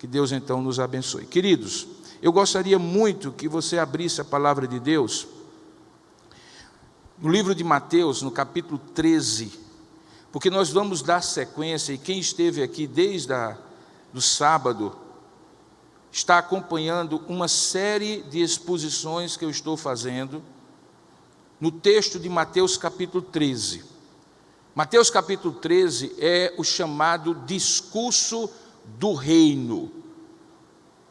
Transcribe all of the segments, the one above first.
Que Deus então nos abençoe. Queridos, eu gostaria muito que você abrisse a palavra de Deus no livro de Mateus, no capítulo 13, porque nós vamos dar sequência, e quem esteve aqui desde o sábado está acompanhando uma série de exposições que eu estou fazendo no texto de Mateus capítulo 13. Mateus capítulo 13 é o chamado discurso do reino.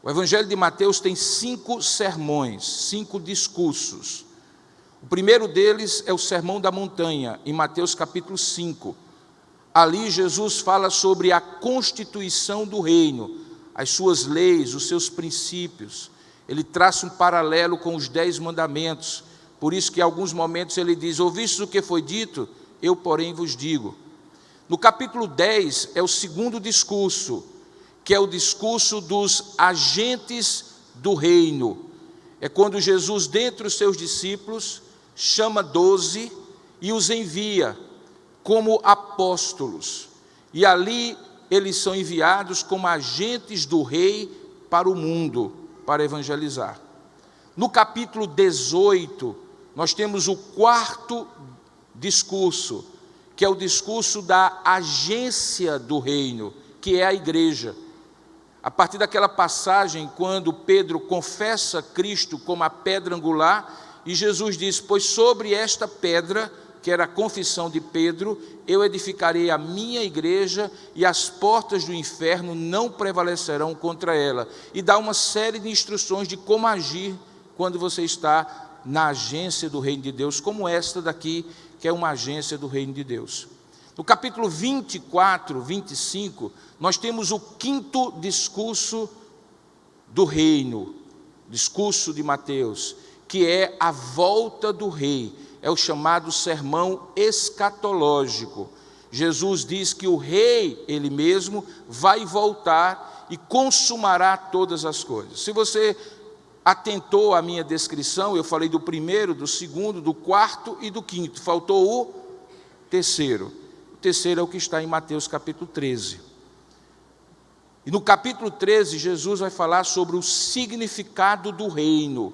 O Evangelho de Mateus tem 5 sermões, 5 discursos. O primeiro deles é o Sermão da Montanha, em Mateus capítulo 5. Ali Jesus fala sobre a constituição do reino, as suas leis, os seus princípios. Ele traça um paralelo com os 10 mandamentos. Por isso que em alguns momentos ele diz: ouvistes o que foi dito? Eu, porém, vos digo. No capítulo 10 é o segundo discurso, que é o discurso dos agentes do reino. É quando Jesus, dentre os seus discípulos, chama 12 e os envia como apóstolos. E ali eles são enviados como agentes do rei para o mundo, para evangelizar. No capítulo 18, nós temos o quarto discurso, que é o discurso da agência do reino, que é a igreja. A partir daquela passagem, quando Pedro confessa Cristo como a pedra angular, e Jesus diz: pois sobre esta pedra, que era a confissão de Pedro, eu edificarei a minha igreja, e as portas do inferno não prevalecerão contra ela. E dá uma série de instruções de como agir quando você está na agência do reino de Deus, como esta daqui, que é uma agência do reino de Deus. No capítulo 24, 25, nós temos o quinto discurso do reino, discurso de Mateus, que é a volta do rei, é o chamado sermão escatológico. Jesus diz que o rei, ele mesmo, vai voltar e consumará todas as coisas. Se você atentou à minha descrição, eu falei do primeiro, do segundo, do quarto e do quinto, faltou o terceiro. O terceiro é o que está em Mateus capítulo 13. E no capítulo 13, Jesus vai falar sobre o significado do reino.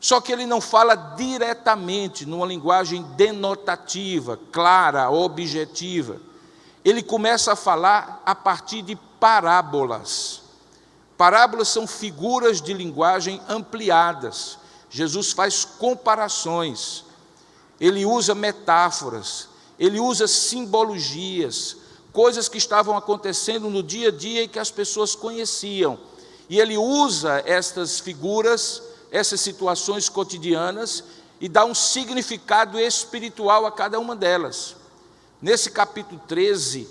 Só que ele não fala diretamente, numa linguagem denotativa, clara, objetiva. Ele começa a falar a partir de parábolas. Parábolas são figuras de linguagem ampliadas. Jesus faz comparações, ele usa metáforas, ele usa simbologias, coisas que estavam acontecendo no dia a dia e que as pessoas conheciam. E ele usa estas figuras, essas situações cotidianas, e dá um significado espiritual a cada uma delas. Nesse capítulo 13,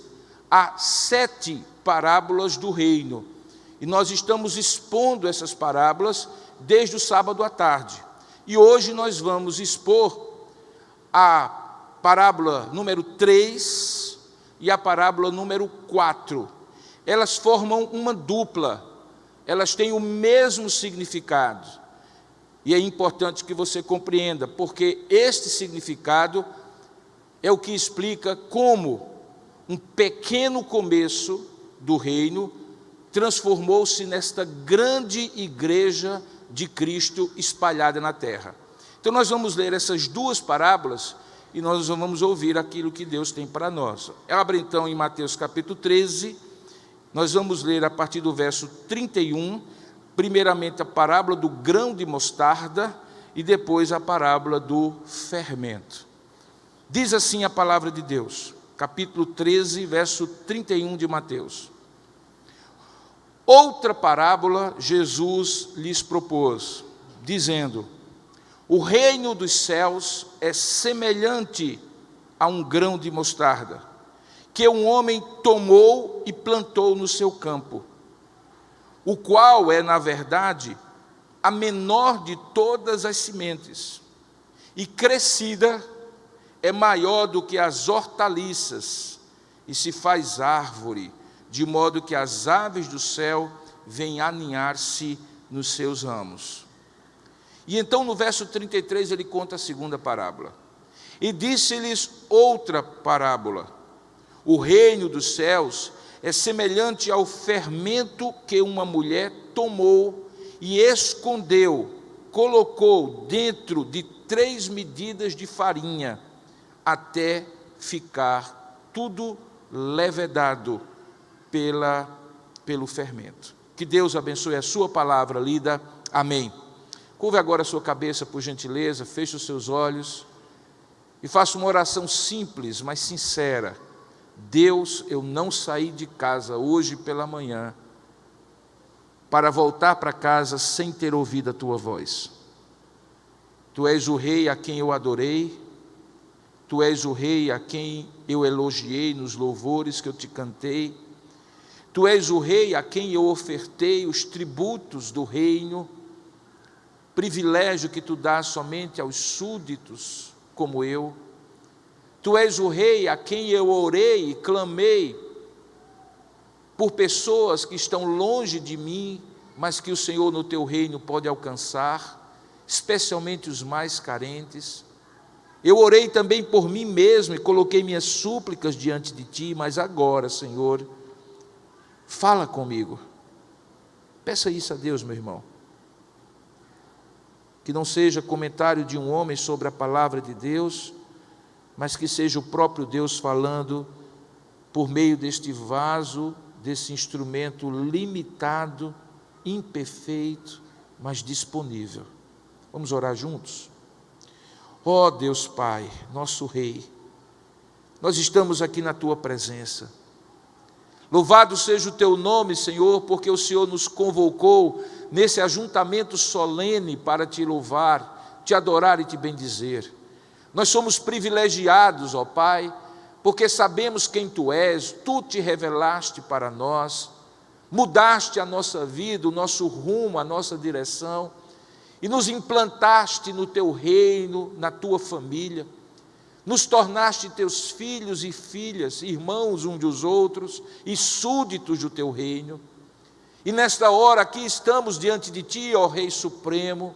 há 7 parábolas do reino. E nós estamos expondo essas parábolas desde o sábado à tarde. E hoje nós vamos expor a parábola número 3 e a parábola número 4. Elas formam uma dupla, elas têm o mesmo significado. E é importante que você compreenda, porque este significado é o que explica como um pequeno começo do reino transformou-se nesta grande igreja de Cristo espalhada na terra. Então nós vamos ler essas 2 parábolas e nós vamos ouvir aquilo que Deus tem para nós. Abra então em Mateus capítulo 13, nós vamos ler a partir do verso 31, primeiramente a parábola do grão de mostarda e depois a parábola do fermento. Diz assim a palavra de Deus, capítulo 13, verso 31 de Mateus. Outra parábola Jesus lhes propôs, dizendo: o reino dos céus é semelhante a um grão de mostarda, que um homem tomou e plantou no seu campo, o qual é, na verdade, a menor de todas as sementes, e crescida é maior do que as hortaliças, e se faz árvore, de modo que as aves do céu vêm aninhar-se nos seus ramos. E então no verso 33 ele conta a segunda parábola. E disse-lhes outra parábola: o reino dos céus é semelhante ao fermento que uma mulher tomou e escondeu, colocou dentro de 3 medidas de farinha, até ficar tudo levedado pelo fermento. Que Deus abençoe a sua palavra lida. Amém. Curve agora a sua cabeça, por gentileza, feche os seus olhos e faça uma oração simples, mas sincera. Deus, eu não saí de casa hoje pela manhã para voltar para casa sem ter ouvido a Tua voz. Tu és o Rei a quem eu adorei, Tu és o Rei a quem eu elogiei nos louvores que eu te cantei, Tu és o Rei a quem eu ofertei os tributos do reino, privilégio que Tu dás somente aos súditos como eu. Tu és o Rei a quem eu orei e clamei por pessoas que estão longe de mim, mas que o Senhor no Teu reino pode alcançar, especialmente os mais carentes. Eu orei também por mim mesmo e coloquei minhas súplicas diante de Ti, mas agora, Senhor, fala comigo. Peça isso a Deus, meu irmão. Que não seja comentário de um homem sobre a palavra de Deus, mas que seja o próprio Deus falando por meio deste vaso, desse instrumento limitado, imperfeito, mas disponível. Vamos orar juntos? Ó Deus Pai, nosso Rei, nós estamos aqui na Tua presença. Louvado seja o Teu nome, Senhor, porque o Senhor nos convocou nesse ajuntamento solene para Te louvar, Te adorar e Te bendizer. Nós somos privilegiados, ó Pai, porque sabemos quem Tu és, Tu Te revelaste para nós, mudaste a nossa vida, o nosso rumo, a nossa direção, e nos implantaste no Teu reino, na Tua família, nos tornaste Teus filhos e filhas, irmãos uns dos outros e súditos do Teu reino. E nesta hora aqui estamos diante de Ti, ó Rei Supremo,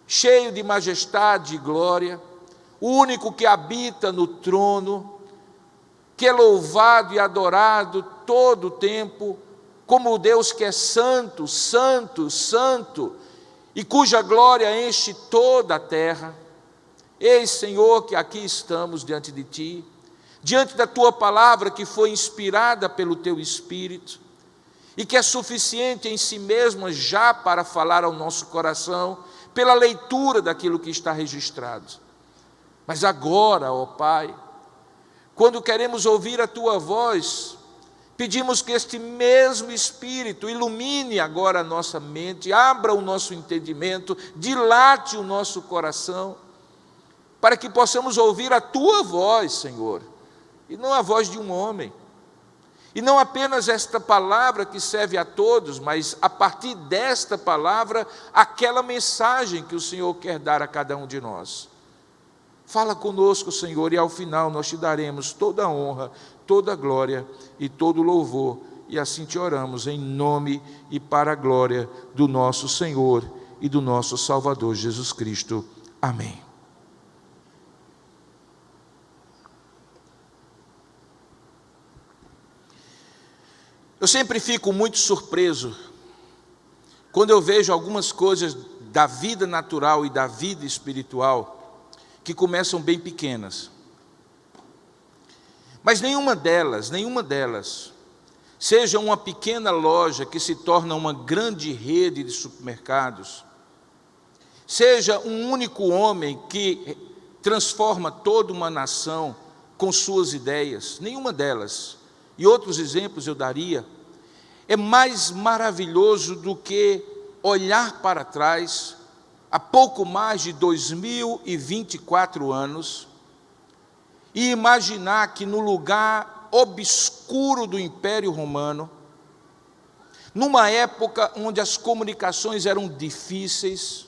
cheio de majestade e glória, o único que habita no trono, que é louvado e adorado todo o tempo, como o Deus que é santo, santo, santo, e cuja glória enche toda a terra. Eis, Senhor, que aqui estamos diante de Ti, diante da Tua palavra que foi inspirada pelo Teu Espírito, e que é suficiente em si mesma já para falar ao nosso coração, pela leitura daquilo que está registrado. Mas agora, ó Pai, quando queremos ouvir a Tua voz, pedimos que este mesmo Espírito ilumine agora a nossa mente, abra o nosso entendimento, dilate o nosso coração, para que possamos ouvir a Tua voz, Senhor, e não a voz de um homem. E não apenas esta palavra que serve a todos, mas a partir desta palavra, aquela mensagem que o Senhor quer dar a cada um de nós. Fala conosco, Senhor, e ao final nós Te daremos toda a honra, toda a glória e todo o louvor. E assim Te oramos em nome e para a glória do nosso Senhor e do nosso Salvador Jesus Cristo. Amém. Eu sempre fico muito surpreso quando eu vejo algumas coisas da vida natural e da vida espiritual que começam bem pequenas. Mas nenhuma delas, seja uma pequena loja que se torna uma grande rede de supermercados, seja um único homem que transforma toda uma nação com suas ideias, nenhuma delas, e outros exemplos eu daria, é mais maravilhoso do que olhar para trás, há pouco mais de 2024 anos, e imaginar que no lugar obscuro do Império Romano, numa época onde as comunicações eram difíceis,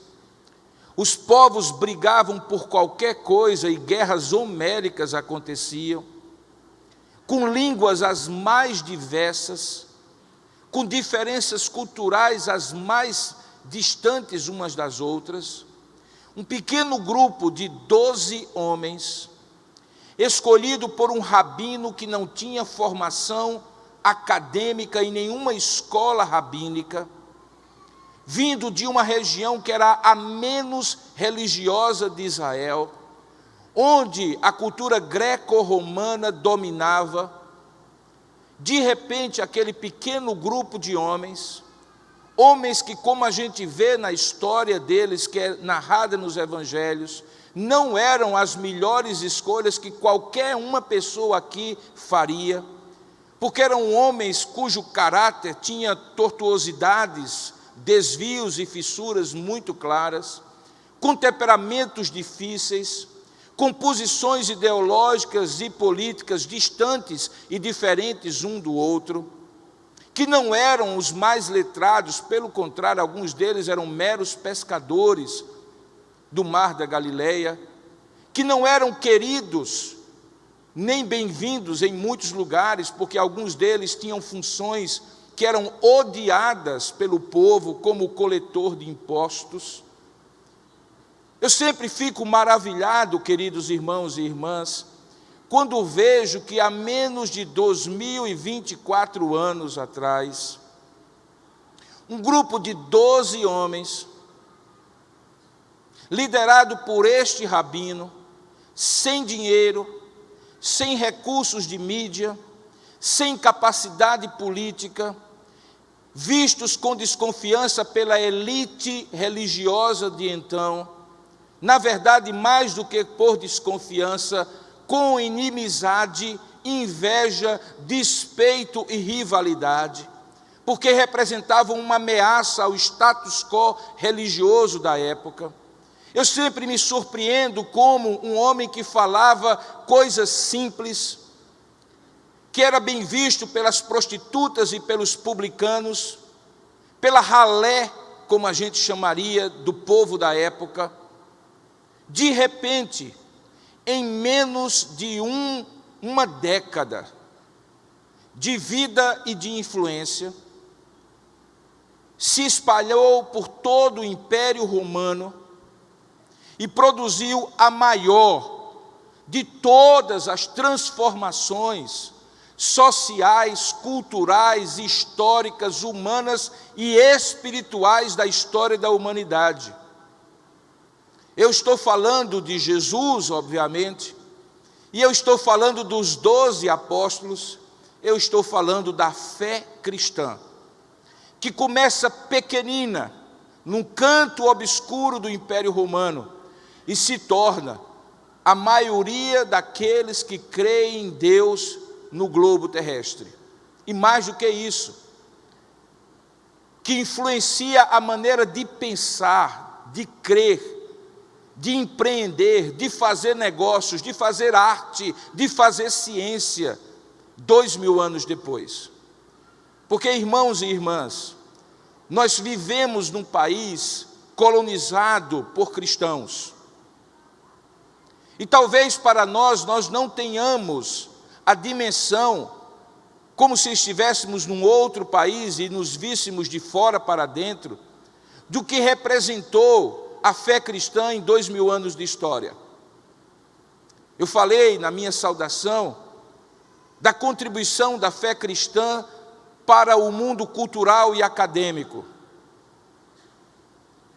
os povos brigavam por qualquer coisa e guerras homéricas aconteciam, com línguas as mais diversas, com diferenças culturais as mais distantes umas das outras, um pequeno grupo de 12 homens, escolhido por um rabino que não tinha formação acadêmica em nenhuma escola rabínica, vindo de uma região que era a menos religiosa de Israel, onde a cultura greco-romana dominava. De repente, aquele pequeno grupo de homens que, como a gente vê na história deles, que é narrada nos evangelhos, não eram as melhores escolhas que qualquer uma pessoa aqui faria, porque eram homens cujo caráter tinha tortuosidades, desvios e fissuras muito claras, com temperamentos difíceis, com posições ideológicas e políticas distantes e diferentes um do outro, que não eram os mais letrados, pelo contrário, alguns deles eram meros pescadores do mar da Galileia, que não eram queridos nem bem-vindos em muitos lugares, porque alguns deles tinham funções que eram odiadas pelo povo, como o coletor de impostos. Eu sempre fico maravilhado, queridos irmãos e irmãs, quando vejo que há menos de 2024 anos atrás, um grupo de 12 homens, liderado por este rabino, sem dinheiro, sem recursos de mídia, sem capacidade política, vistos com desconfiança pela elite religiosa de então, na verdade, mais do que por desconfiança, com inimizade, inveja, despeito e rivalidade, porque representavam uma ameaça ao status quo religioso da época. Eu sempre me surpreendo como um homem que falava coisas simples, que era bem visto pelas prostitutas e pelos publicanos, pela ralé, como a gente chamaria, do povo da época, de repente, em menos de uma década de vida e de influência, se espalhou por todo o Império Romano e produziu a maior de todas as transformações sociais, culturais, históricas, humanas e espirituais da história da humanidade. Eu estou falando de Jesus, obviamente, e eu estou falando dos 12 apóstolos, eu estou falando da fé cristã, que começa pequenina, num canto obscuro do Império Romano, e se torna a maioria daqueles que creem em Deus no globo terrestre. E mais do que isso, que influencia a maneira de pensar, de crer, de empreender, de fazer negócios, de fazer arte, de fazer ciência, 2000 anos depois. Porque, irmãos e irmãs, nós vivemos num país colonizado por cristãos. E talvez para nós não tenhamos a dimensão, como se estivéssemos num outro país e nos víssemos de fora para dentro, do que representou a fé cristã em 2000 anos de história. Eu falei na minha saudação da contribuição da fé cristã para o mundo cultural e acadêmico.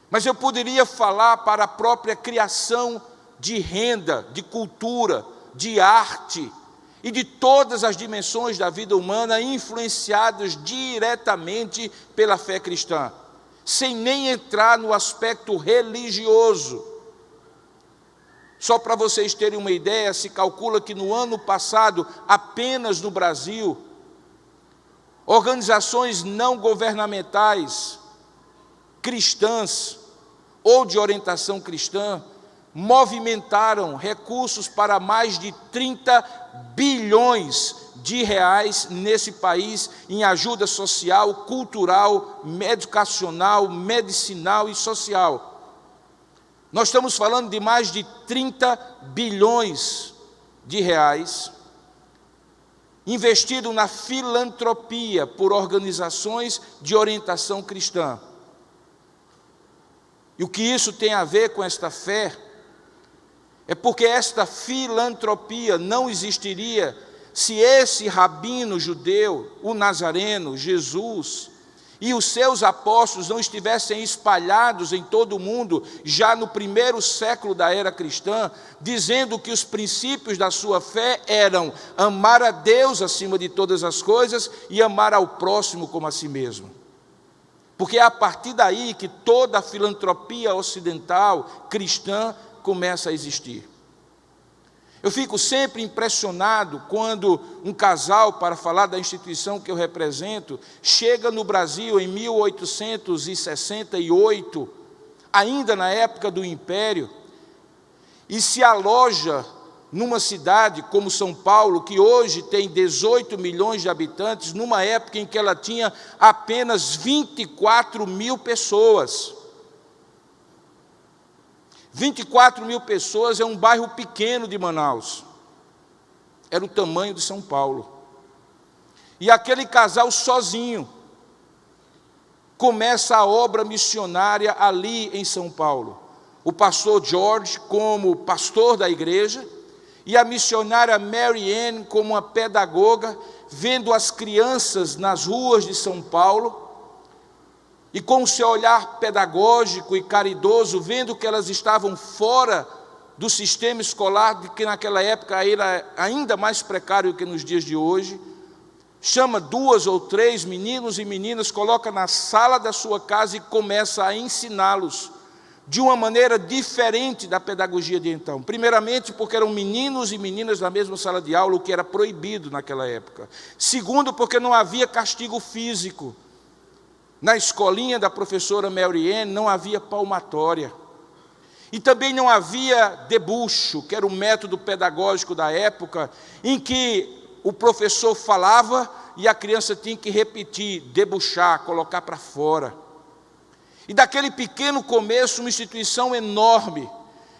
Mas eu poderia falar para a própria criação de renda, de cultura, de arte e de todas as dimensões da vida humana influenciadas diretamente pela fé cristã, sem nem entrar no aspecto religioso. Só para vocês terem uma ideia, se calcula que no ano passado, apenas no Brasil, organizações não governamentais, cristãs ou de orientação cristã, movimentaram recursos para mais de 30 bilhões de reais nesse país em ajuda social, cultural, educacional, medicinal e social. Nós estamos falando de mais de 30 bilhões de reais investido na filantropia por organizações de orientação cristã. E o que isso tem a ver com esta fé é porque esta filantropia não existiria se esse rabino judeu, o Nazareno, Jesus, e os seus apóstolos não estivessem espalhados em todo o mundo, já no primeiro século da era cristã, dizendo que os princípios da sua fé eram amar a Deus acima de todas as coisas e amar ao próximo como a si mesmo. Porque é a partir daí que toda a filantropia ocidental cristã começa a existir. Eu fico sempre impressionado quando um casal, para falar da instituição que eu represento, chega no Brasil em 1868, ainda na época do Império, e se aloja numa cidade como São Paulo, que hoje tem 18 milhões de habitantes, numa época em que ela tinha apenas 24 mil pessoas. 24 mil pessoas é um bairro pequeno de Manaus. Era o tamanho de São Paulo. E aquele casal sozinho começa a obra missionária ali em São Paulo. O pastor George como pastor da igreja e a missionária Mary Ann como uma pedagoga, vendo as crianças nas ruas de São Paulo, e com o seu olhar pedagógico e caridoso, vendo que elas estavam fora do sistema escolar, que naquela época era ainda mais precário que nos dias de hoje, chama 2 ou 3 meninos e meninas, coloca na sala da sua casa e começa a ensiná-los de uma maneira diferente da pedagogia de então. Primeiramente, porque eram meninos e meninas na mesma sala de aula, o que era proibido naquela época. Segundo, porque não havia castigo físico. Na escolinha da professora Mary Ann não havia palmatória. E também não havia debuxo, que era o método pedagógico da época, em que o professor falava e a criança tinha que repetir, debuxar, colocar para fora. E daquele pequeno começo, uma instituição enorme,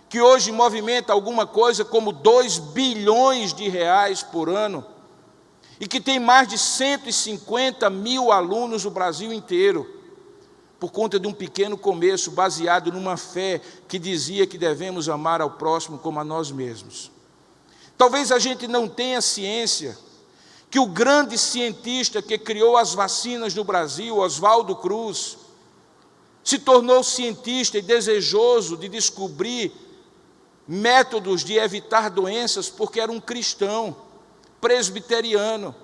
que hoje movimenta alguma coisa como 2 bilhões de reais por ano, e que tem mais de 150 mil alunos no Brasil inteiro, por conta de um pequeno começo, baseado numa fé que dizia que devemos amar ao próximo como a nós mesmos. Talvez a gente não tenha ciência que o grande cientista que criou as vacinas no Brasil, Oswaldo Cruz, se tornou cientista e desejoso de descobrir métodos de evitar doenças, porque era um cristão presbiteriano,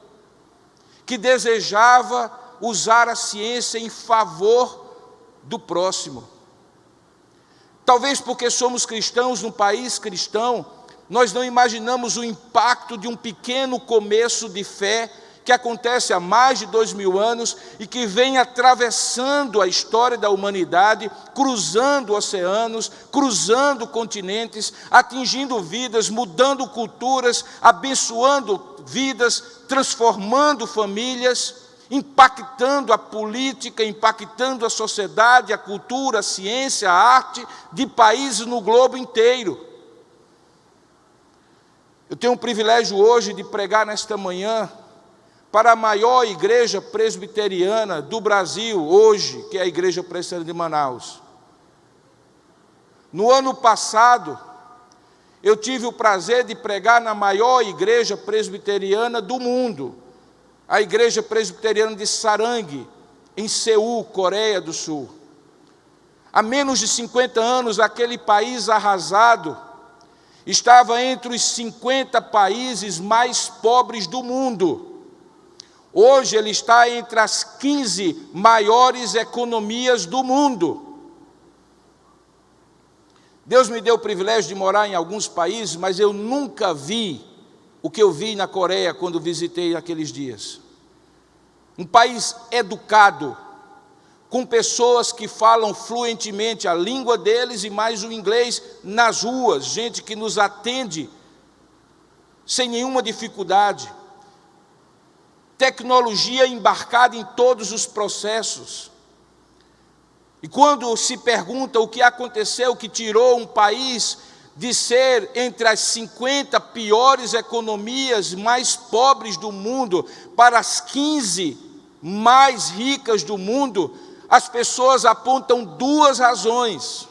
que desejava usar a ciência em favor do próximo. Talvez porque somos cristãos num país cristão, nós não imaginamos o impacto de um pequeno começo de fé que acontece há mais de 2000 anos e que vem atravessando a história da humanidade, cruzando oceanos, cruzando continentes, atingindo vidas, mudando culturas, abençoando vidas, transformando famílias, impactando a política, impactando a sociedade, a cultura, a ciência, a arte de países no globo inteiro. Eu tenho o privilégio hoje de pregar nesta manhã para a maior igreja presbiteriana do Brasil, hoje, que é a Igreja Presbiteriana de Manaus. No ano passado, eu tive o prazer de pregar na maior igreja presbiteriana do mundo, a Igreja Presbiteriana de Sarang, em Seul, Coreia do Sul. Há menos de 50 anos, aquele país arrasado estava entre os 50 países mais pobres do mundo. Hoje ele está entre as 15 maiores economias do mundo. Deus me deu o privilégio de morar em alguns países, mas eu nunca vi o que eu vi na Coreia quando visitei aqueles dias. Um país educado, com pessoas que falam fluentemente a língua deles e mais o inglês nas ruas, gente que nos atende sem nenhuma dificuldade. Tecnologia embarcada em todos os processos. E quando se pergunta o que aconteceu que tirou um país de ser entre as 50 piores economias mais pobres do mundo para as 15 mais ricas do mundo, as pessoas apontam 2 razões.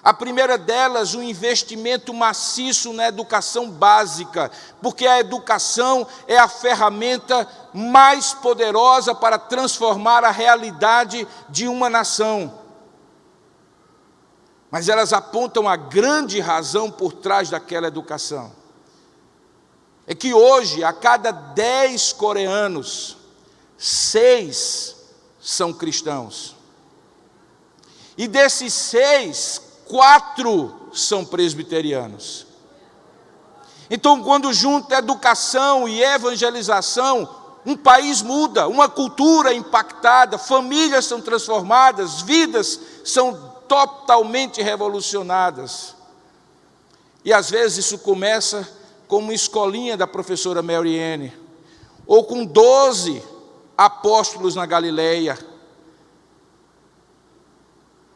A primeira delas, um investimento maciço na educação básica, porque a educação é a ferramenta mais poderosa para transformar a realidade de uma nação. Mas elas apontam a grande razão por trás daquela educação. É que hoje, a cada 10 coreanos, 6 são cristãos. E desses 6, 4 são presbiterianos. Então, quando junta educação e evangelização, um país muda, uma cultura é impactada, famílias são transformadas, vidas são totalmente revolucionadas. E às vezes isso começa como uma escolinha da professora Mary Ann, ou com 12 apóstolos na Galileia.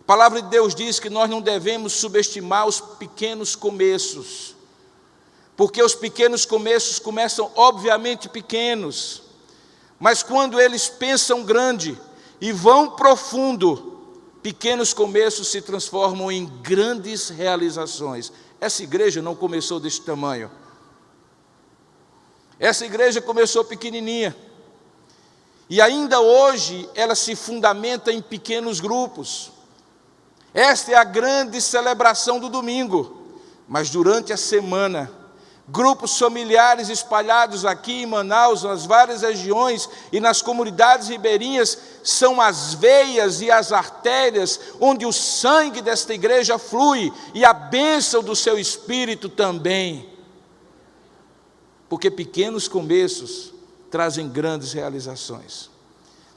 A palavra de Deus diz que nós não devemos subestimar os pequenos começos, porque os pequenos começos começam obviamente pequenos, mas quando eles pensam grande e vão profundo, pequenos começos se transformam em grandes realizações. Essa igreja não começou desse tamanho. Essa igreja começou pequenininha. E ainda hoje ela se fundamenta em pequenos grupos. Esta é a grande celebração do domingo. Mas durante a semana, grupos familiares espalhados aqui em Manaus, nas várias regiões e nas comunidades ribeirinhas, são as veias e as artérias onde o sangue desta igreja flui e a bênção do seu Espírito também. Porque pequenos começos trazem grandes realizações.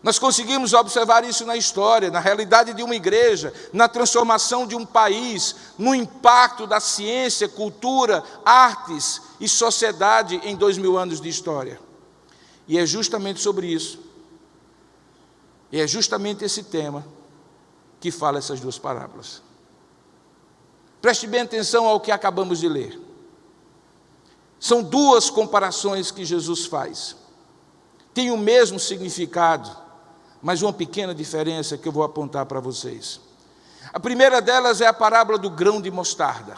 Nós conseguimos observar isso na história, na realidade de uma igreja, na transformação de um país, no impacto da ciência, cultura, artes e sociedade em 2000 anos de história. E é justamente sobre isso, e é justamente esse tema que fala essas duas parábolas. Preste bem atenção ao que acabamos de ler. São duas comparações que Jesus faz. Tem o mesmo significado, mas uma pequena diferença que eu vou apontar para vocês. A primeira delas é a parábola do grão de mostarda.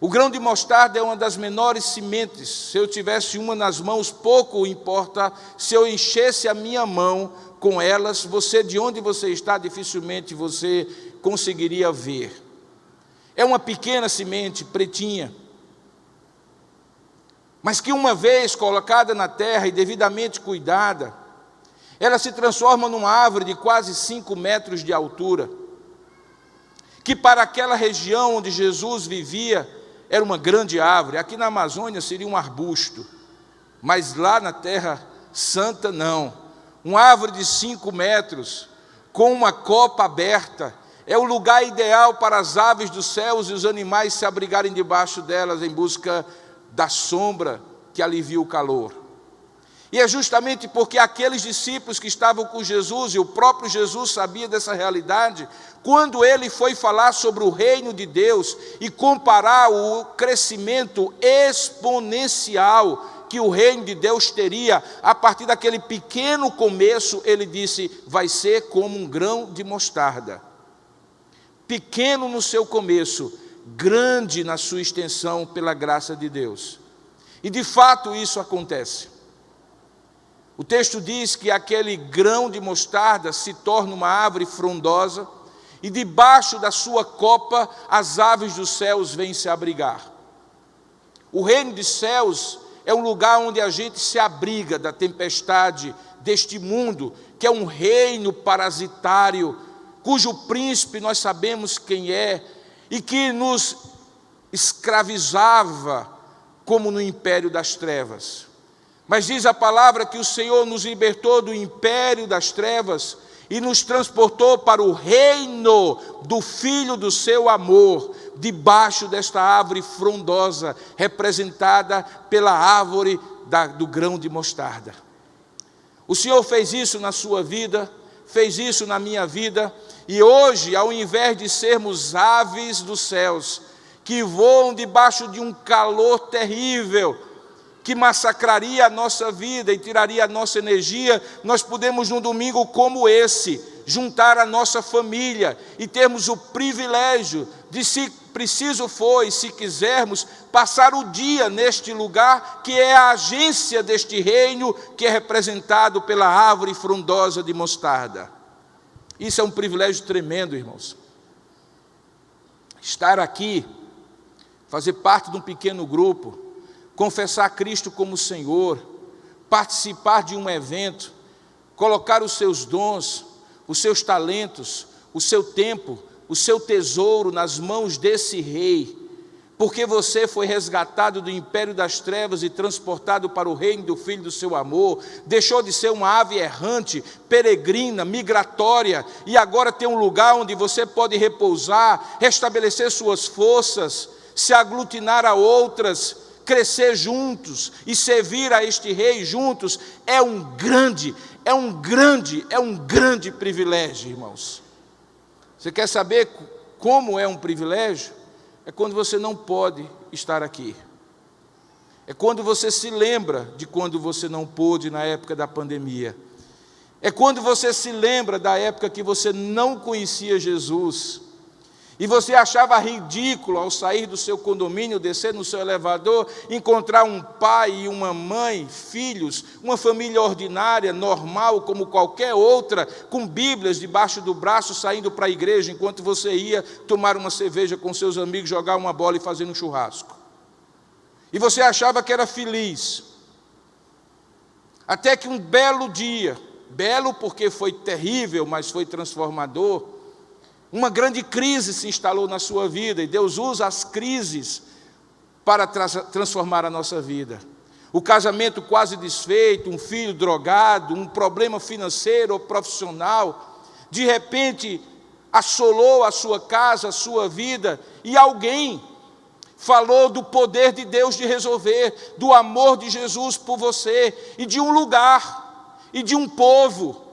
O grão de mostarda é uma das menores sementes. Se eu tivesse uma nas mãos, pouco importa. Se eu enchesse a minha mão com elas, você, de onde você está, dificilmente você conseguiria ver. É uma pequena semente, pretinha, mas que uma vez colocada na terra e devidamente cuidada, ela se transforma numa árvore de quase 5 metros de altura, que para aquela região onde Jesus vivia, era uma grande árvore. Aqui na Amazônia seria um arbusto, mas lá na Terra Santa não. Uma árvore de 5 metros, com uma copa aberta, é o lugar ideal para as aves dos céus e os animais se abrigarem debaixo delas em busca da sombra que alivia o calor. E é justamente porque aqueles discípulos que estavam com Jesus, e o próprio Jesus sabia dessa realidade, quando ele foi falar sobre o reino de Deus e comparar o crescimento exponencial que o reino de Deus teria, a partir daquele pequeno começo, ele disse, vai ser como um grão de mostarda. Pequeno no seu começo, grande na sua extensão pela graça de Deus. E de fato isso acontece. O texto diz que aquele grão de mostarda se torna uma árvore frondosa e debaixo da sua copa as aves dos céus vêm se abrigar. O reino dos céus é um lugar onde a gente se abriga da tempestade deste mundo, que é um reino parasitário, cujo príncipe nós sabemos quem é, e que nos escravizava como no império das trevas. Mas diz a palavra que o Senhor nos libertou do império das trevas e nos transportou para o reino do Filho do seu amor, debaixo desta árvore frondosa, representada pela árvore do grão de mostarda. O Senhor fez isso na sua vida, fez isso na minha vida, e hoje, ao invés de sermos aves dos céus, que voam debaixo de um calor terrível, que massacraria a nossa vida e tiraria a nossa energia, nós podemos num domingo como esse, juntar a nossa família e termos o privilégio de, se preciso for e se quisermos, passar o dia neste lugar que é a agência deste reino, que é representado pela árvore frondosa de mostarda. Isso é um privilégio tremendo, irmãos. Estar aqui, fazer parte de um pequeno grupo, confessar Cristo como Senhor, participar de um evento, colocar os seus dons, os seus talentos, o seu tempo, o seu tesouro nas mãos desse rei, porque você foi resgatado do império das trevas e transportado para o reino do Filho do seu amor, deixou de ser uma ave errante, peregrina, migratória, e agora tem um lugar onde você pode repousar, restabelecer suas forças, se aglutinar a outras, crescer juntos e servir a este rei juntos. É um grande privilégio, irmãos. Você quer saber como é um privilégio? É quando você não pode estar aqui. É quando você se lembra de quando você não pôde na época da pandemia. É quando você se lembra da época que você não conhecia Jesus. E você achava ridículo ao sair do seu condomínio, descer no seu elevador, encontrar um pai e uma mãe, filhos, uma família ordinária, normal, como qualquer outra, com Bíblias debaixo do braço, saindo para a igreja, enquanto você ia tomar uma cerveja com seus amigos, jogar uma bola e fazer um churrasco. E você achava que era feliz. Até que um belo dia, belo porque foi terrível, mas foi transformador, uma grande crise se instalou na sua vida, e Deus usa as crises para transformar a nossa vida. O casamento quase desfeito, um filho drogado, um problema financeiro ou profissional, de repente assolou a sua casa, a sua vida, e alguém falou do poder de Deus de resolver, do amor de Jesus por você, e de um lugar, e de um povo,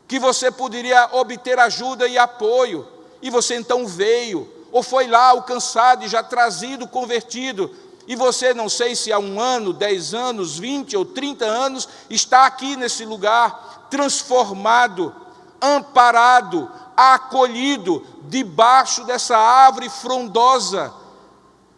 que você poderia obter ajuda e apoio, e você então veio, ou foi lá alcançado e já trazido, convertido, e você, não sei se há 1 ano, 10 anos, 20 ou 30 anos, está aqui nesse lugar, transformado, amparado, acolhido, debaixo dessa árvore frondosa,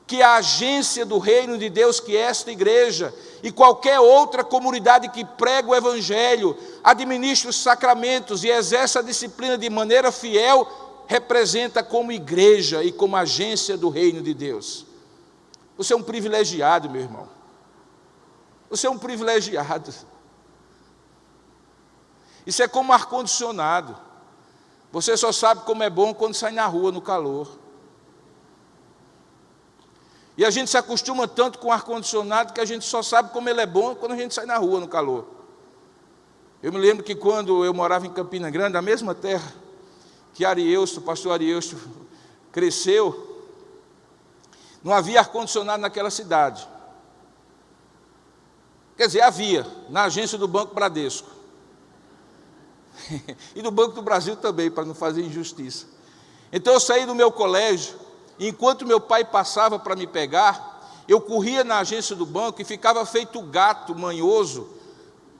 que é a agência do reino de Deus, que é esta igreja, e qualquer outra comunidade que prega o evangelho, administra os sacramentos e exerce a disciplina de maneira fiel, representa como igreja e como agência do reino de Deus. Você é um privilegiado, meu irmão. Você é um privilegiado. Isso é como ar-condicionado. Você só sabe como é bom quando sai na rua, no calor. E a gente se acostuma tanto com o ar-condicionado que a gente só sabe como ele é bom quando a gente sai na rua, no calor. Eu me lembro que quando eu morava em Campina Grande, na mesma terra que o pastor Arieusto cresceu, não havia ar-condicionado naquela cidade. Quer dizer, havia, na agência do Banco Bradesco. E do Banco do Brasil também, para não fazer injustiça. Então eu saí do meu colégio, e enquanto meu pai passava para me pegar, eu corria na agência do banco e ficava feito gato manhoso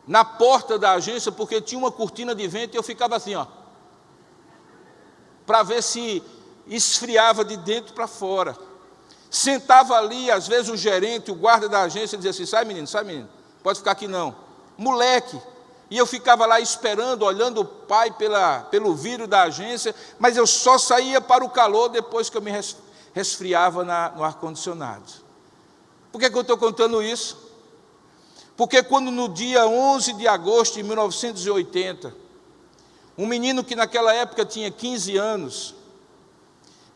na porta da agência, porque tinha uma cortina de vento e eu ficava assim, ó, para ver se esfriava de dentro para fora. Sentava ali, às vezes o gerente, o guarda da agência dizia assim: sai menino, pode ficar aqui não. Moleque. E eu ficava lá esperando, olhando o pai pelo vidro da agência, mas eu só saía para o calor depois que eu me resfriava no ar-condicionado. Por que eu estou contando isso? Porque quando no dia 11 de agosto de 1980, um menino que naquela época tinha 15 anos,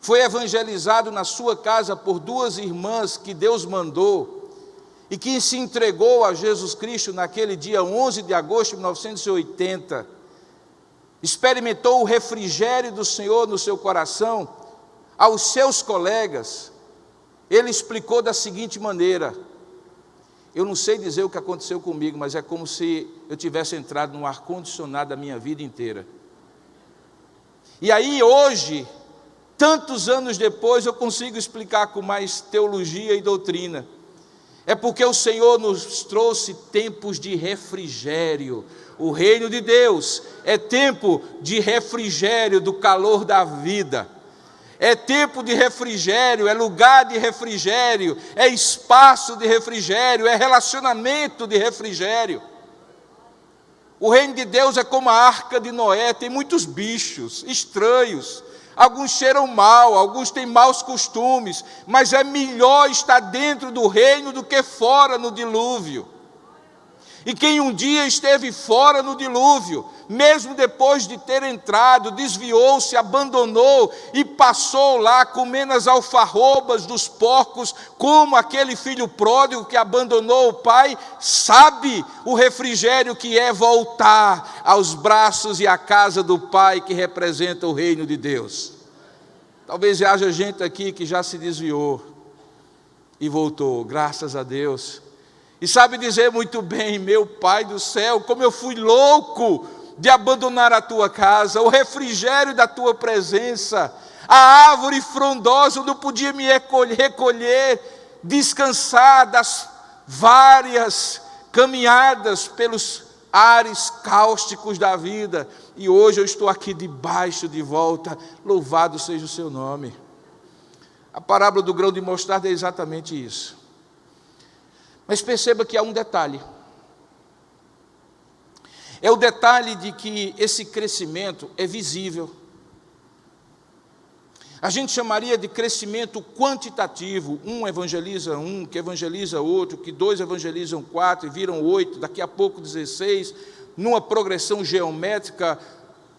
foi evangelizado na sua casa por 2 irmãs que Deus mandou, e que se entregou a Jesus Cristo naquele dia 11 de agosto de 1980, experimentou o refrigério do Senhor no seu coração, aos seus colegas, ele explicou da seguinte maneira: eu não sei dizer o que aconteceu comigo, mas é como se eu tivesse entrado num ar-condicionado a minha vida inteira. E aí hoje, tantos anos depois, eu consigo explicar com mais teologia e doutrina. É porque o Senhor nos trouxe tempos de refrigério, O reino de Deus é tempo de refrigério do calor da vida. É tempo de refrigério, é lugar de refrigério, é espaço de refrigério, é relacionamento de refrigério. O reino de Deus é como a arca de Noé, tem muitos bichos estranhos, alguns cheiram mal, alguns têm maus costumes, mas é melhor estar dentro do reino do que fora no dilúvio. E quem um dia esteve fora no dilúvio, mesmo depois de ter entrado, desviou-se, abandonou e passou lá comendo as alfarrobas dos porcos, como aquele filho pródigo que abandonou o pai, sabe o refrigério que é voltar aos braços e à casa do pai, que representa o reino de Deus. Talvez haja gente aqui que já se desviou e voltou, graças a Deus. E sabe dizer muito bem: meu Pai do céu, como eu fui louco de abandonar a tua casa, o refrigério da tua presença, a árvore frondosa onde eu podia me recolher, descansar das várias caminhadas pelos ares cáusticos da vida, e hoje eu estou aqui debaixo de volta. Louvado seja o seu nome. A parábola do grão de mostarda é exatamente isso. Mas perceba que há um detalhe. É o detalhe de que esse crescimento é visível. A gente chamaria de crescimento quantitativo. Um evangeliza um, que evangeliza outro, que dois evangelizam 4 e viram 8, daqui a pouco 16, numa progressão geométrica,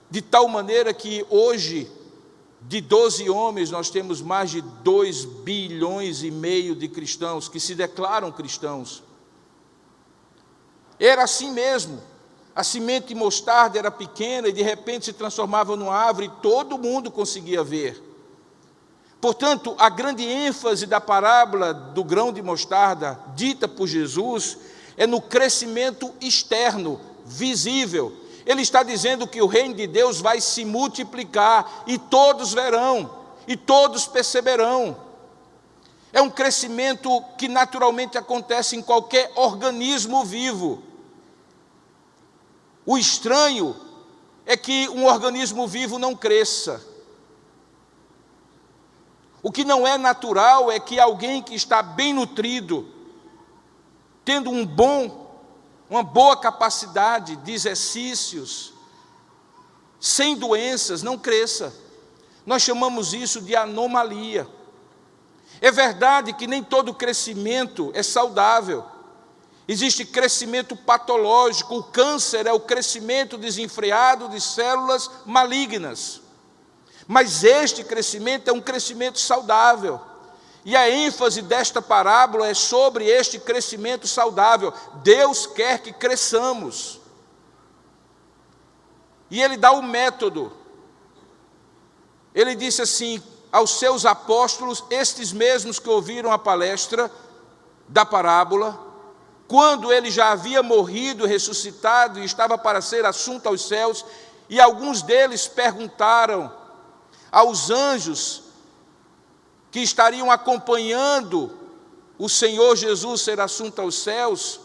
de tal maneira que hoje, de 12 homens, nós temos mais de 2,5 bilhões de cristãos que se declaram cristãos. Era assim mesmo. A semente de mostarda era pequena e de repente se transformava numa árvore e todo mundo conseguia ver. Portanto, a grande ênfase da parábola do grão de mostarda, dita por Jesus, é no crescimento externo, visível. Ele está dizendo que o reino de Deus vai se multiplicar, e todos verão, e todos perceberão. É um crescimento que naturalmente acontece em qualquer organismo vivo. O estranho é que um organismo vivo não cresça. O que não é natural é que alguém que está bem nutrido, tendo uma boa capacidade de exercícios, sem doenças, não cresça. Nós chamamos isso de anomalia. É verdade que nem todo crescimento é saudável. Existe crescimento patológico. O câncer é o crescimento desenfreado de células malignas. Mas este crescimento é um crescimento saudável. E a ênfase desta parábola é sobre este crescimento saudável. Deus quer que cresçamos. E Ele dá o método. Ele disse assim aos seus apóstolos, estes mesmos que ouviram a palestra da parábola, quando ele já havia morrido, ressuscitado e estava para ser assunto aos céus, e alguns deles perguntaram aos anjos que estariam acompanhando o Senhor Jesus ser assunto aos céus,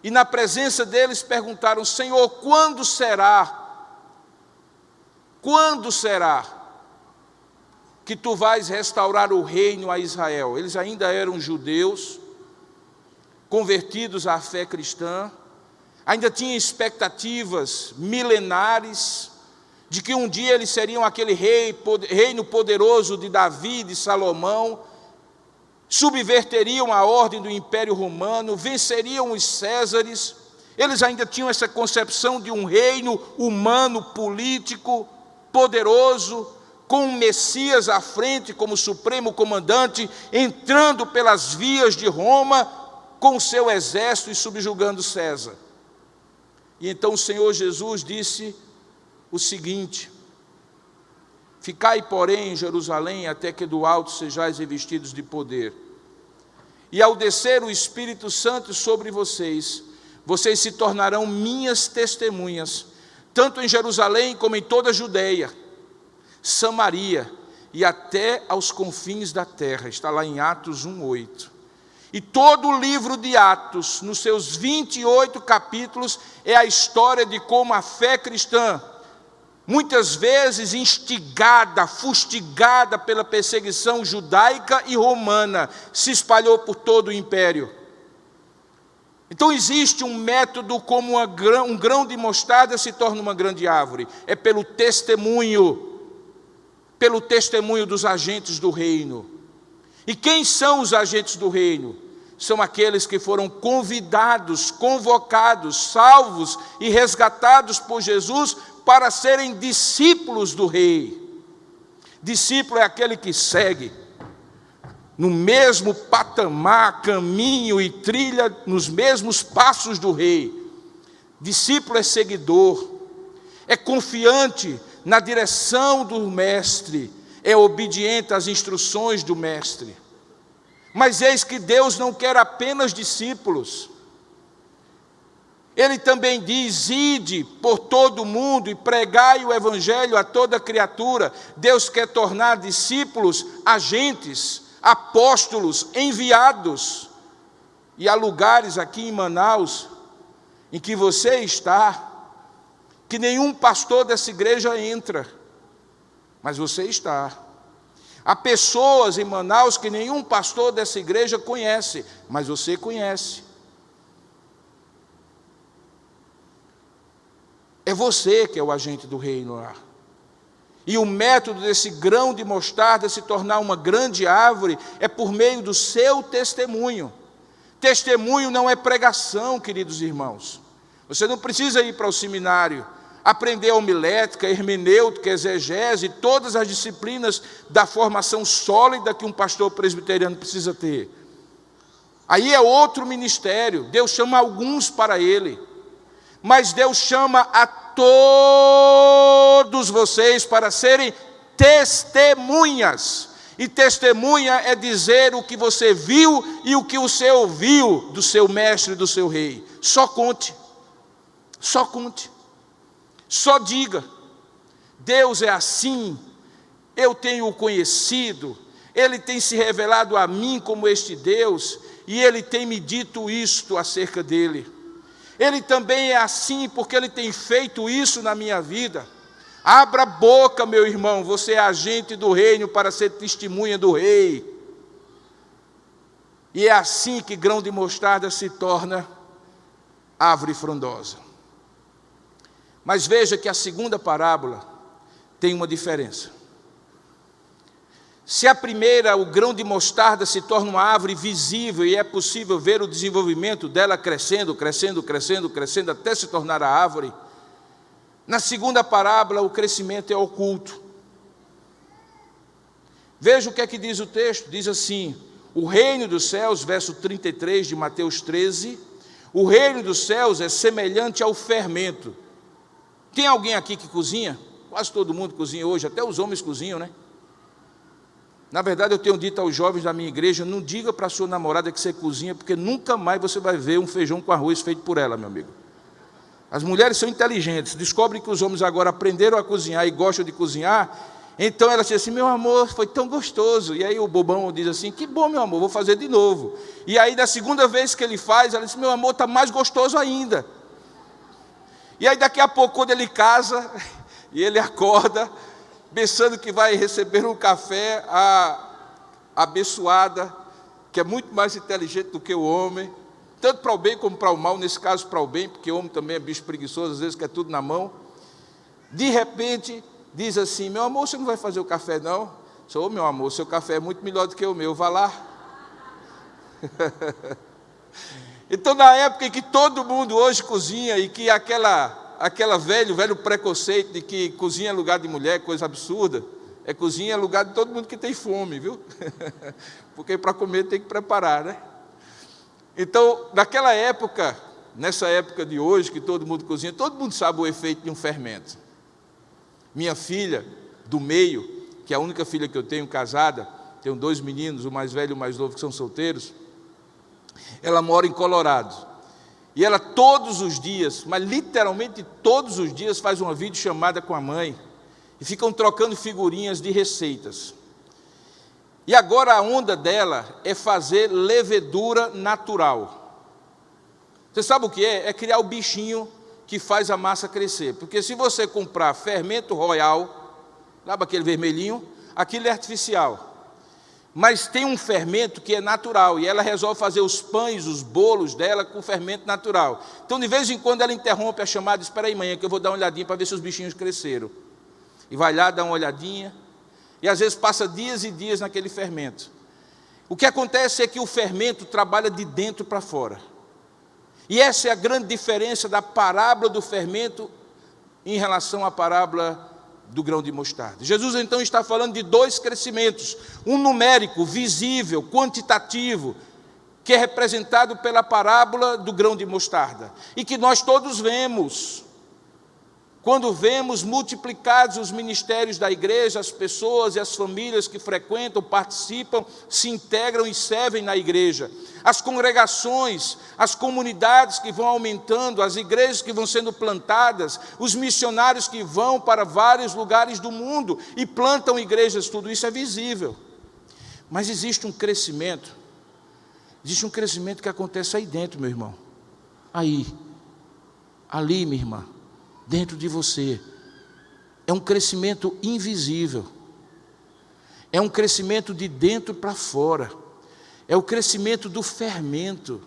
e na presença deles perguntaram: Senhor, quando será que tu vais restaurar o reino a Israel? Eles ainda eram judeus, convertidos à fé cristã, ainda tinham expectativas milenares, de que um dia eles seriam aquele reino poderoso de Davi, de Salomão, subverteriam a ordem do Império Romano, venceriam os Césares. Eles ainda tinham essa concepção de um reino humano, político, poderoso, com um Messias à frente como supremo comandante, entrando pelas vias de Roma com o seu exército e subjugando César. E então o Senhor Jesus disse o seguinte: ficai, porém, em Jerusalém, até que do alto sejais revestidos de poder. E ao descer o Espírito Santo sobre vocês, vocês se tornarão minhas testemunhas, tanto em Jerusalém como em toda a Judeia, Samaria e até aos confins da terra. Está lá em Atos 1:8. E todo o livro de Atos, nos seus 28 capítulos, é a história de como a fé cristã, muitas vezes instigada, fustigada pela perseguição judaica e romana, se espalhou por todo o império. Então existe um método como um grão de mostarda se torna uma grande árvore. É pelo testemunho dos agentes do reino. E quem são os agentes do reino? São aqueles que foram convidados, convocados, salvos e resgatados por Jesus para serem discípulos do rei. Discípulo é aquele que segue no mesmo patamar, caminho e trilha, nos mesmos passos do rei. Discípulo é seguidor, é confiante na direção do mestre, é obediente às instruções do mestre. Mas eis que Deus não quer apenas discípulos. Ele também diz: ide por todo o mundo e pregai o evangelho a toda criatura. Deus quer tornar discípulos agentes, apóstolos, enviados. E há lugares aqui em Manaus em que você está, que nenhum pastor dessa igreja entra, mas você está. Há pessoas em Manaus que nenhum pastor dessa igreja conhece, mas você conhece. É você que é o agente do reino lá. E o método desse grão de mostarda se tornar uma grande árvore é por meio do seu testemunho. Testemunho não é pregação, queridos irmãos. Você não precisa ir para o seminário, aprender homilética, hermenêutica, exegese, todas as disciplinas da formação sólida que um pastor presbiteriano precisa ter. Aí é outro ministério. Deus chama alguns para ele, mas Deus chama a todos vocês para serem testemunhas. E testemunha é dizer o que você viu e o que você ouviu do seu mestre e do seu rei. Só conte, só conte, só diga: Deus é assim, eu tenho o conhecido, Ele tem se revelado a mim como este Deus, e Ele tem me dito isto acerca dele. Ele também é assim porque Ele tem feito isso na minha vida. Abra a boca, meu irmão, você é agente do reino para ser testemunha do rei. E é assim que grão de mostarda se torna árvore frondosa. Mas veja que a segunda parábola tem uma diferença. Se a primeira, o grão de mostarda, se torna uma árvore visível e é possível ver o desenvolvimento dela crescendo, crescendo, crescendo, crescendo, até se tornar a árvore, na segunda parábola o crescimento é oculto. Veja o que é que diz o texto. Diz assim: o reino dos céus, verso 33 de Mateus 13, o reino dos céus é semelhante ao fermento. Tem alguém aqui que cozinha? Quase todo mundo cozinha hoje, até os homens cozinham, né? Na verdade, eu tenho dito aos jovens da minha igreja: não diga para a sua namorada que você cozinha, porque nunca mais você vai ver um feijão com arroz feito por ela, meu amigo. As mulheres são inteligentes, descobrem que os homens agora aprenderam a cozinhar e gostam de cozinhar, então elas dizem assim: meu amor, foi tão gostoso. E aí o bobão diz assim: que bom, meu amor, vou fazer de novo. E aí da segunda vez que ele faz, ela diz: meu amor, está mais gostoso ainda. E aí daqui a pouco, quando ele casa, e ele acorda, pensando que vai receber um café, a abençoada, que é muito mais inteligente do que o homem, tanto para o bem como para o mal, nesse caso para o bem, porque o homem também é bicho preguiçoso, às vezes quer tudo na mão. De repente, diz assim: meu amor, você não vai fazer o café não? Ô, meu amor, seu café é muito melhor do que o meu, vá lá. Então, na época em que todo mundo hoje cozinha, e que aquela velho preconceito de que cozinha é lugar de mulher, coisa absurda, cozinha é lugar de todo mundo que tem fome, viu? Porque para comer tem que preparar, né? Então, naquela época, nessa época de hoje, que todo mundo cozinha, todo mundo sabe o efeito de um fermento. Minha filha, do meio, que é a única filha que eu tenho casada, tenho 2 meninos, o mais velho e o mais novo, que são solteiros, ela mora em Colorado. E ela todos os dias, mas literalmente todos os dias, faz uma videochamada com a mãe, e ficam trocando figurinhas de receitas. E agora a onda dela é fazer levedura natural. Você sabe o que é? É criar o bichinho que faz a massa crescer. Porque se você comprar fermento royal, sabe aquele vermelhinho? Aquilo é artificial. Mas tem um fermento que é natural, e ela resolve fazer os pães, os bolos dela com fermento natural. Então, de vez em quando, ela interrompe a chamada: espera aí, manhã, que eu vou dar uma olhadinha para ver se os bichinhos cresceram. E vai lá, dá uma olhadinha, e às vezes passa dias e dias naquele fermento. O que acontece é que o fermento trabalha de dentro para fora. E essa é a grande diferença da parábola do fermento em relação à parábola do grão de mostarda. Jesus então está falando de dois crescimentos, um numérico, visível, quantitativo, que é representado pela parábola do grão de mostarda, e que nós todos vemos, quando vemos multiplicados os ministérios da igreja, as pessoas e as famílias que frequentam, participam, se integram e servem na igreja, as congregações, as comunidades que vão aumentando, as igrejas que vão sendo plantadas, os missionários que vão para vários lugares do mundo e plantam igrejas, tudo isso é visível. Mas existe um crescimento que acontece aí dentro, meu irmão, aí, ali, minha irmã, dentro de você. É um crescimento invisível, é um crescimento de dentro para fora, é o crescimento do fermento.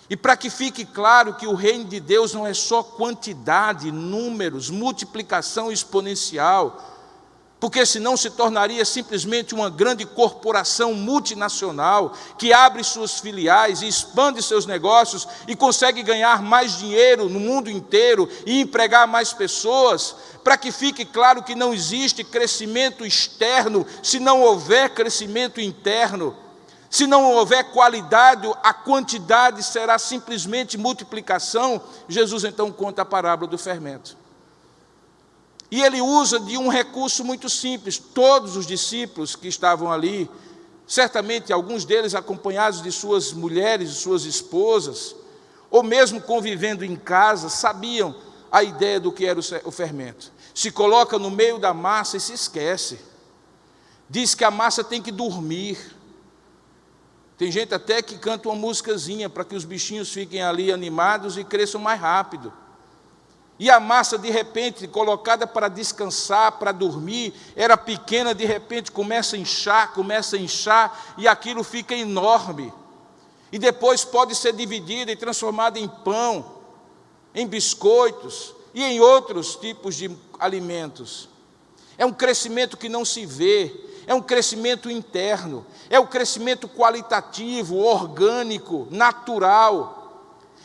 E para que fique claro que o reino de Deus não é só quantidade, números, multiplicação exponencial, porque senão se tornaria simplesmente uma grande corporação multinacional que abre suas filiais e expande seus negócios e consegue ganhar mais dinheiro no mundo inteiro e empregar mais pessoas. Para que fique claro que não existe crescimento externo se não houver crescimento interno. Se não houver qualidade, a quantidade será simplesmente multiplicação. Jesus então conta a parábola do fermento. E ele usa de um recurso muito simples. Todos os discípulos que estavam ali, certamente alguns deles acompanhados de suas mulheres, de suas esposas, ou mesmo convivendo em casa, sabiam a ideia do que era o fermento. Se coloca no meio da massa e se esquece. Diz que a massa tem que dormir. Tem gente até que canta uma musicazinha para que os bichinhos fiquem ali animados e cresçam mais rápido. E a massa, de repente, colocada para descansar, para dormir, era pequena, de repente começa a inchar, e aquilo fica enorme. E depois pode ser dividida e transformada em pão, em biscoitos e em outros tipos de alimentos. É um crescimento que não se vê, é um crescimento interno, é um crescimento qualitativo, orgânico, natural.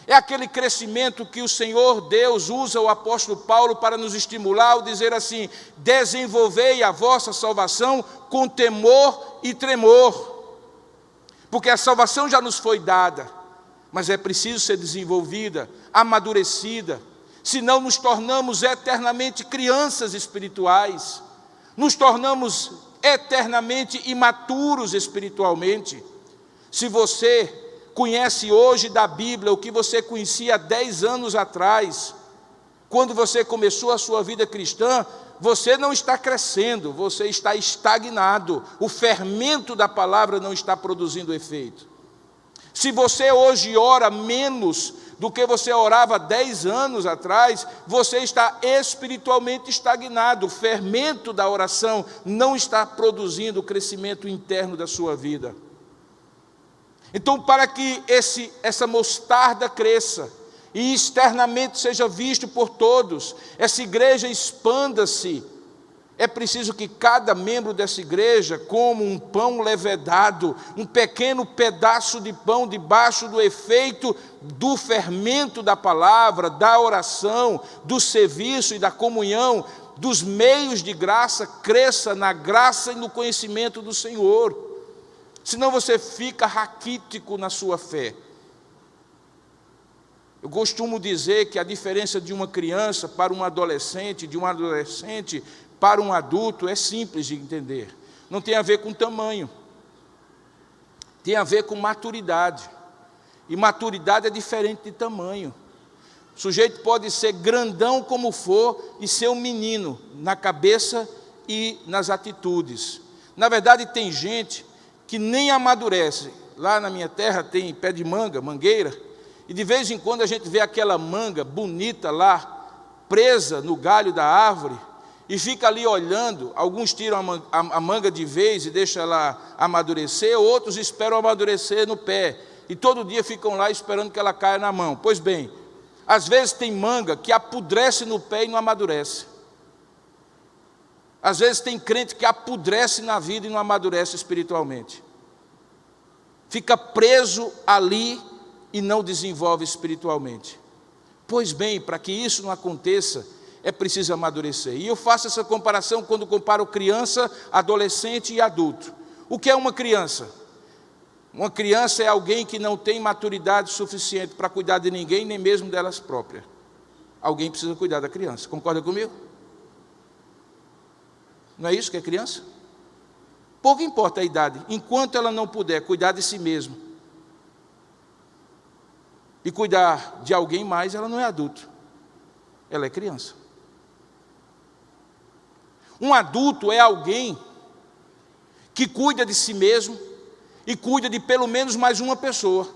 É aquele crescimento que o Senhor Deus usa o apóstolo Paulo para nos estimular ao dizer assim: desenvolvei a vossa salvação com temor e tremor. Porque a salvação já nos foi dada, mas é preciso ser desenvolvida, amadurecida, senão nos tornamos eternamente crianças espirituais, nos tornamos eternamente imaturos espiritualmente. Se você conhece hoje da Bíblia o que você conhecia há 10 anos atrás, quando você começou a sua vida cristã, você não está crescendo, você está estagnado, o fermento da palavra não está produzindo efeito. Se você hoje ora menos do que você orava 10 anos atrás, você está espiritualmente estagnado, o fermento da oração não está produzindo o crescimento interno da sua vida. Então, para que essa mostarda cresça e externamente seja visto por todos, essa igreja expanda-se, é preciso que cada membro dessa igreja, como um pão levedado, um pequeno pedaço de pão debaixo do efeito do fermento da palavra, da oração, do serviço e da comunhão, dos meios de graça, cresça na graça e no conhecimento do Senhor. Senão você fica raquítico na sua fé. Eu costumo dizer que a diferença de uma criança para um adolescente, de um adolescente para um adulto, é simples de entender. Não tem a ver com tamanho, tem a ver com maturidade. E maturidade é diferente de tamanho. O sujeito pode ser grandão como for e ser um menino na cabeça e nas atitudes. Na verdade, tem gente que nem amadurece. Lá na minha terra tem pé de manga, mangueira, e de vez em quando a gente vê aquela manga bonita lá, presa no galho da árvore, e fica ali olhando. Alguns tiram a manga de vez e deixam ela amadurecer, outros esperam amadurecer no pé, e todo dia ficam lá esperando que ela caia na mão. Pois bem, às vezes tem manga que apodrece no pé e não amadurece. Às vezes tem crente que apodrece na vida e não amadurece espiritualmente. Fica preso ali e não desenvolve espiritualmente. Pois bem, para que isso não aconteça, é preciso amadurecer. E eu faço essa comparação quando comparo criança, adolescente e adulto. O que é uma criança? Uma criança é alguém que não tem maturidade suficiente para cuidar de ninguém, nem mesmo delas próprias. Alguém precisa cuidar da criança. Concorda comigo? Não é isso que é criança? Pouco importa a idade, enquanto ela não puder cuidar de si mesma e cuidar de alguém mais, ela não é adulto, ela é criança. Um adulto é alguém que cuida de si mesmo e cuida de pelo menos mais uma pessoa,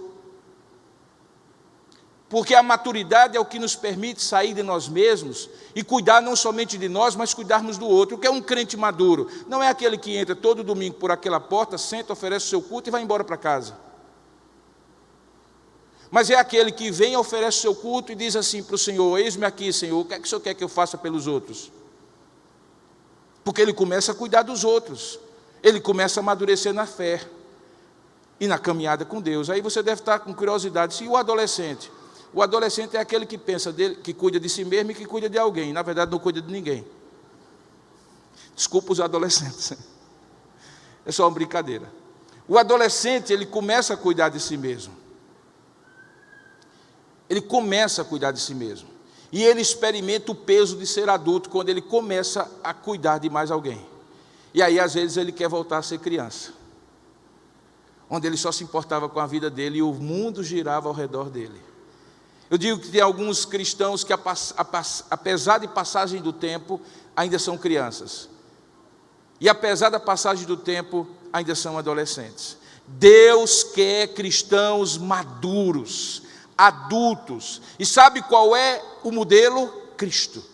porque a maturidade é o que nos permite sair de nós mesmos e cuidar não somente de nós, mas cuidarmos do outro. O que é um crente maduro? Não é aquele que entra todo domingo por aquela porta, senta, oferece o seu culto e vai embora para casa. Mas é aquele que vem, oferece o seu culto e diz assim para o Senhor: eis-me aqui, Senhor, o que é que o Senhor quer que eu faça pelos outros? Porque ele começa a cuidar dos outros, ele começa a amadurecer na fé e na caminhada com Deus. Aí você deve estar com curiosidade: e o adolescente? O adolescente é aquele que pensa dele, que cuida de si mesmo e que cuida de alguém. Na verdade, não cuida de ninguém. Desculpa os adolescentes. É só uma brincadeira. O adolescente, ele começa a cuidar de si mesmo. Ele começa a cuidar de si mesmo. E ele experimenta o peso de ser adulto quando ele começa a cuidar de mais alguém. E aí, às vezes, ele quer voltar a ser criança, onde ele só se importava com a vida dele e o mundo girava ao redor dele. Eu digo que tem alguns cristãos que, apesar de passagem do tempo, ainda são crianças. E apesar da passagem do tempo, ainda são adolescentes. Deus quer cristãos maduros, adultos. E sabe qual é o modelo? Cristo.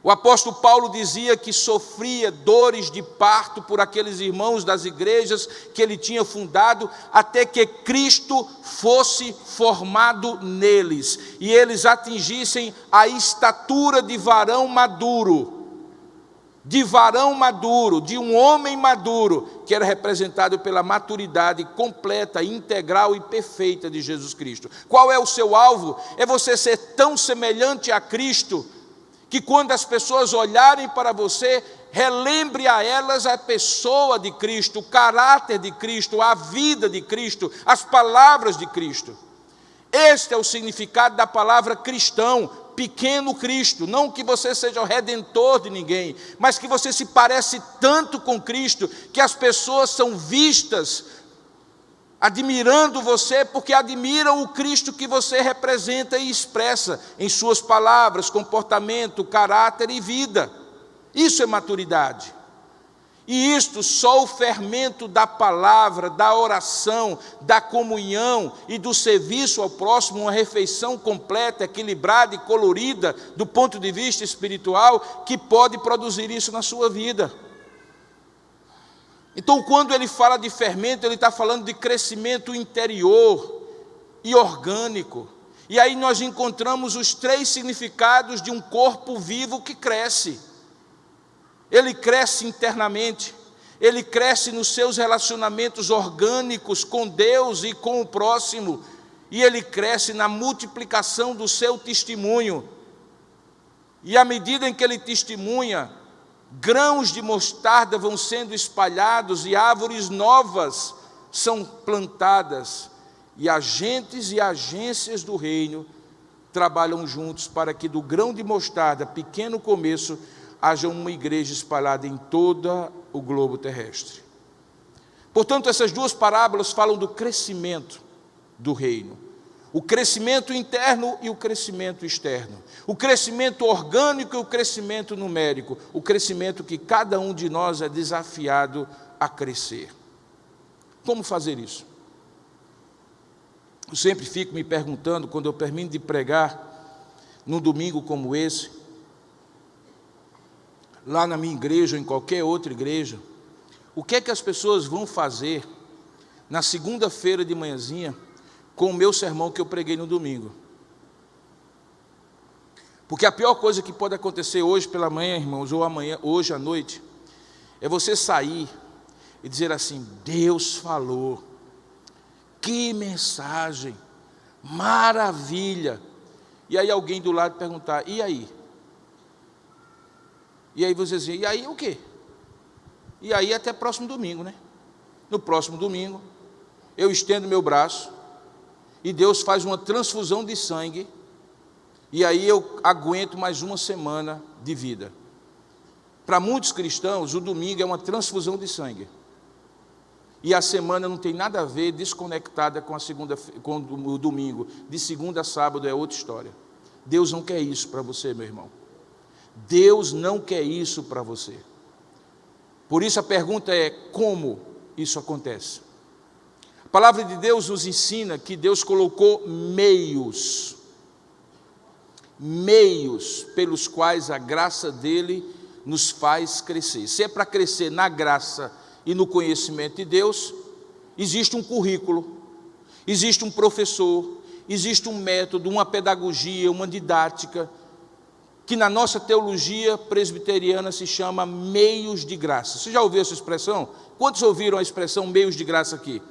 O apóstolo Paulo dizia que sofria dores de parto por aqueles irmãos das igrejas que ele tinha fundado, até que Cristo fosse formado neles, e eles atingissem a estatura de varão maduro, de um homem maduro, que era representado pela maturidade completa, integral e perfeita de Jesus Cristo. Qual é o seu alvo? É você ser tão semelhante a Cristo, que quando as pessoas olharem para você, relembre a elas a pessoa de Cristo, o caráter de Cristo, a vida de Cristo, as palavras de Cristo. Este é o significado da palavra cristão, pequeno Cristo. Não que você seja o redentor de ninguém, mas que você se parece tanto com Cristo, que as pessoas são vistas admirando você, porque admiram o Cristo que você representa e expressa em suas palavras, comportamento, caráter e vida. Isso é maturidade. E isto só o fermento da palavra, da oração, da comunhão e do serviço ao próximo, uma refeição completa, equilibrada e colorida do ponto de vista espiritual, que pode produzir isso na sua vida. Então, quando ele fala de fermento, ele está falando de crescimento interior e orgânico. E aí nós encontramos os 3 significados de um corpo vivo que cresce. Ele cresce internamente, ele cresce nos seus relacionamentos orgânicos com Deus e com o próximo, e ele cresce na multiplicação do seu testemunho. E à medida em que ele testemunha, grãos de mostarda vão sendo espalhados e árvores novas são plantadas, e agentes e agências do reino trabalham juntos para que do grão de mostarda, pequeno começo, haja uma igreja espalhada em todo o globo terrestre. Portanto, essas 2 parábolas falam do crescimento do reino. O crescimento interno e o crescimento externo. O crescimento orgânico e o crescimento numérico. O crescimento que cada um de nós é desafiado a crescer. Como fazer isso? Eu sempre fico me perguntando, quando eu termino de pregar, num domingo como esse, lá na minha igreja ou em qualquer outra igreja, o que é que as pessoas vão fazer na segunda-feira de manhãzinha com o meu sermão que eu preguei no domingo? Porque a pior coisa que pode acontecer hoje pela manhã, irmãos, ou amanhã, hoje à noite, é você sair e dizer assim: Deus falou, que mensagem, maravilha. E aí alguém do lado perguntar: e aí? E aí você diz: e aí o quê? E aí até próximo domingo, né? No próximo domingo, eu estendo meu braço e Deus faz uma transfusão de sangue, e aí eu aguento mais uma semana de vida. Para muitos cristãos, o domingo é uma transfusão de sangue. E a semana não tem nada a ver, desconectada com o domingo. De segunda a sábado é outra história. Deus não quer isso para você, meu irmão. Deus não quer isso para você. Por isso a pergunta é: como isso acontece? A palavra de Deus nos ensina que Deus colocou meios pelos quais a graça dele nos faz crescer. Se é para crescer na graça e no conhecimento de Deus, existe um currículo, existe um professor, existe um método, uma pedagogia, uma didática, que na nossa teologia presbiteriana se chama meios de graça. Você já ouviu essa expressão? Quantos ouviram a expressão meios de graça aqui?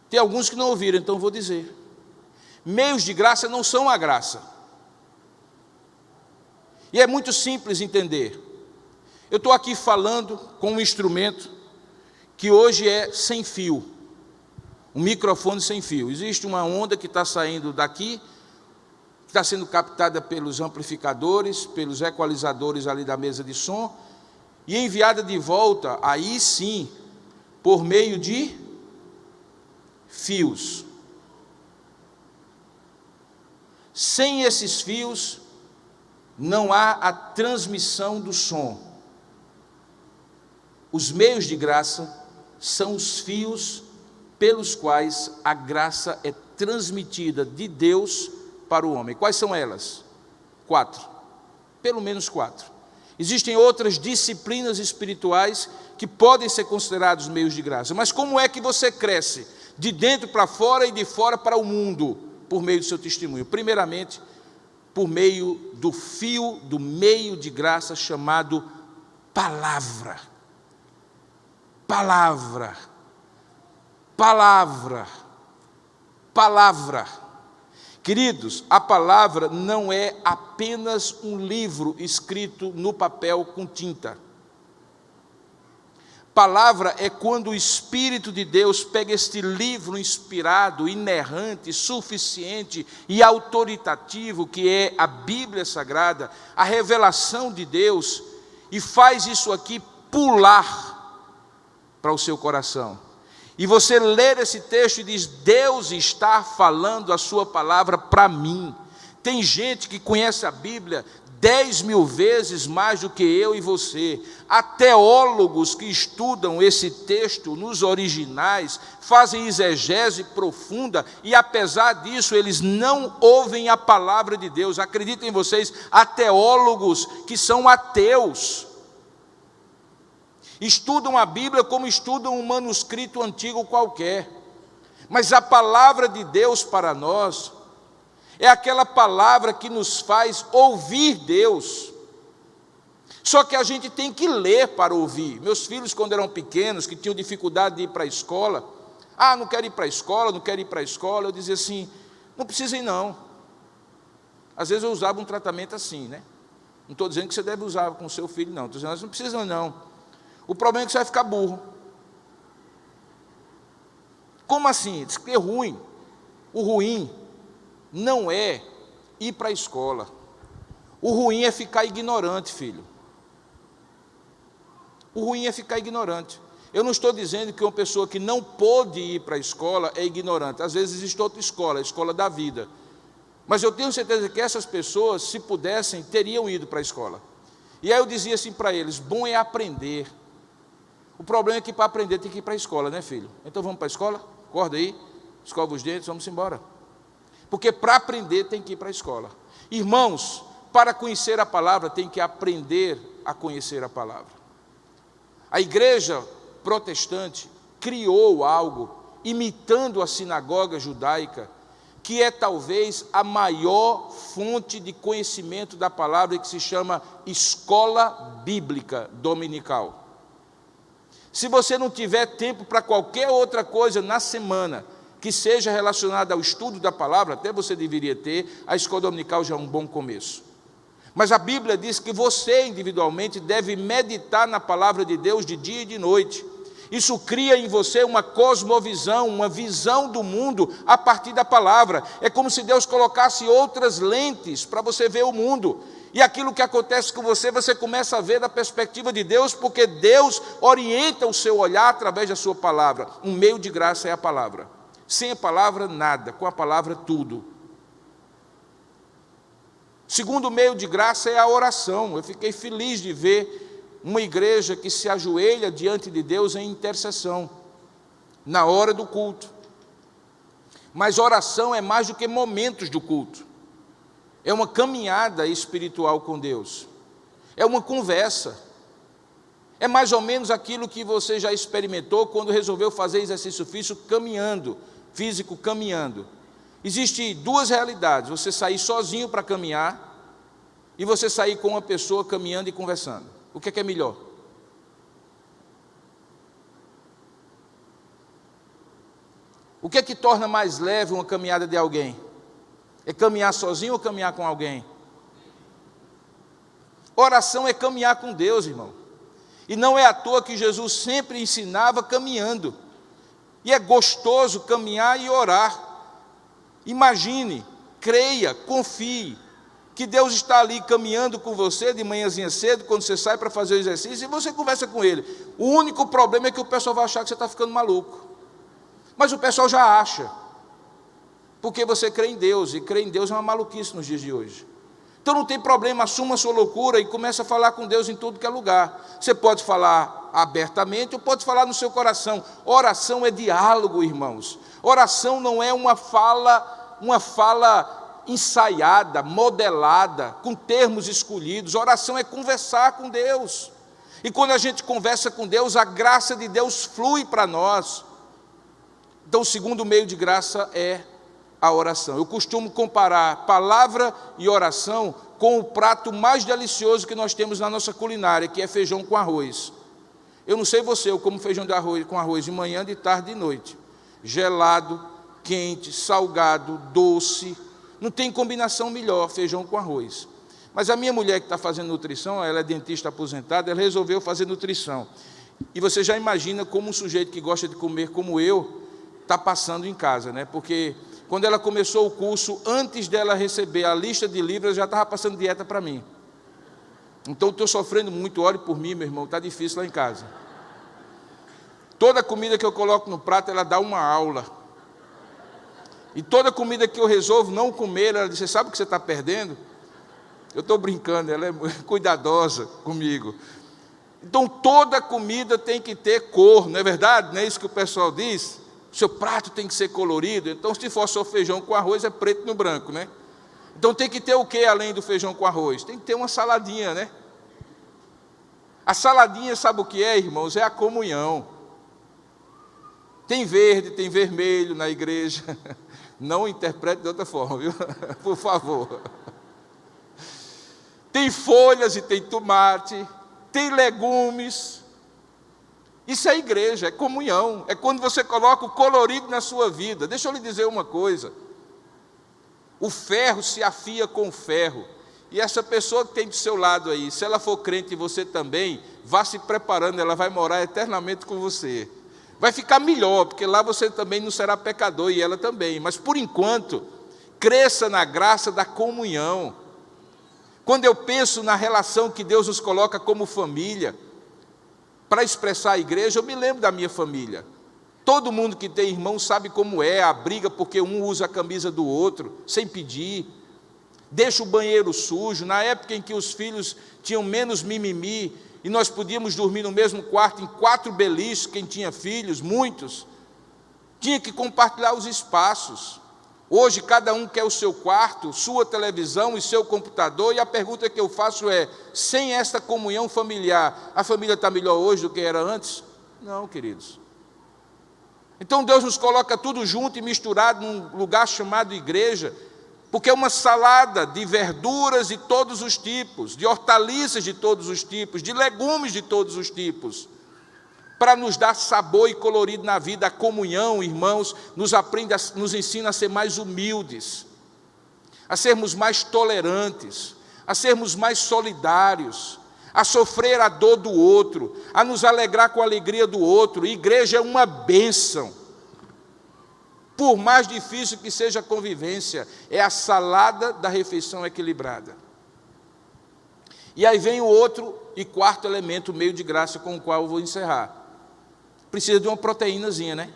Tem alguns que não ouviram, então vou dizer. Meios de graça não são a graça. E é muito simples entender. Eu estou aqui falando com um instrumento que hoje é sem fio, um microfone sem fio. Existe uma onda que está saindo daqui, que está sendo captada pelos amplificadores, pelos equalizadores ali da mesa de som, e enviada de volta, aí sim, por meio de fios. Sem esses fios, não há a transmissão do som. Os meios de graça são os fios pelos quais a graça é transmitida de Deus para o homem. Quais são elas? 4. Pelo menos 4. Existem outras disciplinas espirituais que podem ser considerados meios de graça. Mas como é que você cresce? De dentro para fora e de fora para o mundo, por meio do seu testemunho. Primeiramente, por meio do fio, do meio de graça chamado palavra. Palavra. Palavra. Palavra. Queridos, a palavra não é apenas um livro escrito no papel com tinta. Palavra é quando o Espírito de Deus pega este livro inspirado, inerrante, suficiente e autoritativo, que é a Bíblia Sagrada, a revelação de Deus, e faz isso aqui pular para o seu coração. E você ler esse texto e diz: Deus está falando a sua palavra para mim. Tem gente que conhece a Bíblia 10.000 vezes mais do que eu e você. Há teólogos que estudam esse texto nos originais, fazem exegese profunda, e apesar disso eles não ouvem a palavra de Deus. Acreditem vocês, há teólogos que são ateus. Estudam a Bíblia como estudam um manuscrito antigo qualquer. Mas a palavra de Deus para nós é aquela palavra que nos faz ouvir Deus. Só que a gente tem que ler para ouvir. Meus filhos, quando eram pequenos, que tinham dificuldade de ir para a escola, não quero ir para a escola, não quero ir para a escola, eu dizia assim: não precisa ir não. Às vezes eu usava um tratamento assim, né? Não estou dizendo que você deve usar com o seu filho, não. Estou dizendo: não precisa não. O problema é que você vai ficar burro. Como assim? Diz que é ruim. O ruim não é ir para a escola. O ruim é ficar ignorante, filho. O ruim é ficar ignorante. Eu não estou dizendo que uma pessoa que não pôde ir para a escola é ignorante. Às vezes existe outra escola, a escola da vida. Mas eu tenho certeza que essas pessoas, se pudessem, teriam ido para a escola. E aí eu dizia assim para eles: bom é aprender. O problema é que para aprender tem que ir para a escola, né, filho? Então vamos para a escola? Acorda aí, escova os dentes, vamos embora. Porque para aprender tem que ir para a escola. Irmãos, para conhecer a palavra tem que aprender a conhecer a palavra. A igreja protestante criou algo, imitando a sinagoga judaica, que é talvez a maior fonte de conhecimento da palavra, que se chama escola bíblica dominical. Se você não tiver tempo para qualquer outra coisa na semana que seja relacionada ao estudo da palavra, até você deveria ter, a escola dominical já é um bom começo. Mas a Bíblia diz que você individualmente deve meditar na palavra de Deus de dia e de noite. Isso cria em você uma cosmovisão, uma visão do mundo a partir da palavra. É como se Deus colocasse outras lentes para você ver o mundo. E aquilo que acontece com você, você começa a ver da perspectiva de Deus, porque Deus orienta o seu olhar através da sua palavra. Um meio de graça é a palavra. Sem a palavra, nada. Com a palavra, tudo. Segundo meio de graça é a oração. Eu fiquei feliz de ver uma igreja que se ajoelha diante de Deus em intercessão, na hora do culto. Mas oração é mais do que momentos do culto. É uma caminhada espiritual com Deus. É uma conversa. É mais ou menos aquilo que você já experimentou quando resolveu fazer exercício físico caminhando. Existem duas realidades: você sair sozinho para caminhar e você sair com uma pessoa caminhando e conversando. O que é melhor? O que é que torna mais leve uma caminhada de alguém? É caminhar sozinho ou caminhar com alguém? Oração é caminhar com Deus, irmão. E não é à toa que Jesus sempre ensinava caminhando. E é gostoso caminhar e orar. Imagine, creia, confie que Deus está ali caminhando com você de manhãzinha cedo, quando você sai para fazer o exercício, e você conversa com Ele. O único problema é que o pessoal vai achar que você está ficando maluco. Mas o pessoal já acha, porque você crê em Deus, e crer em Deus é uma maluquice nos dias de hoje. Então não tem problema, assuma a sua loucura e comece a falar com Deus em tudo que é lugar. Você pode falar abertamente ou pode falar no seu coração. Oração é diálogo, irmãos. Oração não é uma fala ensaiada, modelada, com termos escolhidos. Oração é conversar com Deus. E quando a gente conversa com Deus, a graça de Deus flui para nós. Então o segundo meio de graça é a oração. Eu costumo comparar palavra e oração com o prato mais delicioso que nós temos na nossa culinária, que é feijão com arroz. Eu não sei você, eu como feijão com arroz de manhã, de tarde e de noite. Gelado, quente, salgado, doce. Não tem combinação melhor, feijão com arroz. Mas a minha mulher que está fazendo nutrição, ela é dentista aposentada, ela resolveu fazer nutrição. E você já imagina como um sujeito que gosta de comer como eu, está passando em casa, né? Porque quando ela começou o curso, antes dela receber a lista de livros, ela já estava passando dieta para mim. Então estou sofrendo muito, ore por mim, meu irmão, está difícil lá em casa. Toda comida que eu coloco no prato, ela dá uma aula. E toda comida que eu resolvo não comer, ela diz: você sabe o que você está perdendo? Eu estou brincando, ela é cuidadosa comigo. Então toda comida tem que ter cor, não é verdade? Não é isso que o pessoal diz? O seu prato tem que ser colorido. Então se for só feijão com arroz, é preto no branco, né? Então tem que ter o que além do feijão com arroz? Tem que ter uma saladinha, né? A saladinha, sabe o que é, irmãos? É a comunhão. Tem verde, tem vermelho na igreja. Não interprete de outra forma, viu? Por favor. Tem folhas e tem tomate, tem legumes. Isso é igreja, é comunhão. É quando você coloca o colorido na sua vida. Deixa eu lhe dizer uma coisa. O ferro se afia com o ferro. E essa pessoa que tem do seu lado aí, se ela for crente e você também, vá se preparando, ela vai morar eternamente com você. Vai ficar melhor, porque lá você também não será pecador e ela também. Mas por enquanto, cresça na graça da comunhão. Quando eu penso na relação que Deus nos coloca como família, para expressar a igreja, eu me lembro da minha família. Todo mundo que tem irmão sabe como é a briga, porque um usa a camisa do outro, sem pedir. Deixa o banheiro sujo. Na época em que os filhos tinham menos mimimi, e nós podíamos dormir no mesmo quarto, em 4 beliches, quem tinha filhos, muitos, tinha que compartilhar os espaços. Hoje, cada um quer o seu quarto, sua televisão e seu computador, e a pergunta que eu faço é, sem esta comunhão familiar, a família está melhor hoje do que era antes? Não, queridos. Então Deus nos coloca tudo junto e misturado num lugar chamado igreja, porque é uma salada de verduras de todos os tipos, de hortaliças de todos os tipos, de legumes de todos os tipos, para nos dar sabor e colorido na vida. A comunhão, irmãos, nos ensina a ser mais humildes, a sermos mais tolerantes, a sermos mais solidários, a sofrer a dor do outro, a nos alegrar com a alegria do outro. Igreja é uma bênção. Por mais difícil que seja a convivência, é a salada da refeição equilibrada. E aí vem o outro e quarto elemento, o meio de graça, com o qual eu vou encerrar. Precisa de uma proteínazinha, né?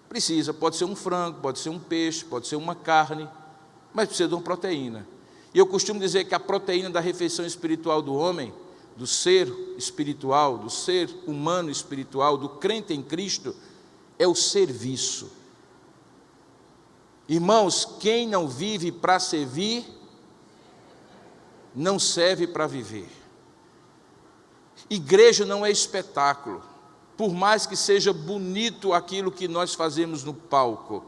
Precisa, pode ser um frango, pode ser um peixe, pode ser uma carne, mas precisa de uma proteína. E eu costumo dizer que a proteína da refeição espiritual do homem, do ser espiritual, do ser humano espiritual, do crente em Cristo, é o serviço. Irmãos, quem não vive para servir, não serve para viver. Igreja não é espetáculo, por mais que seja bonito aquilo que nós fazemos no palco.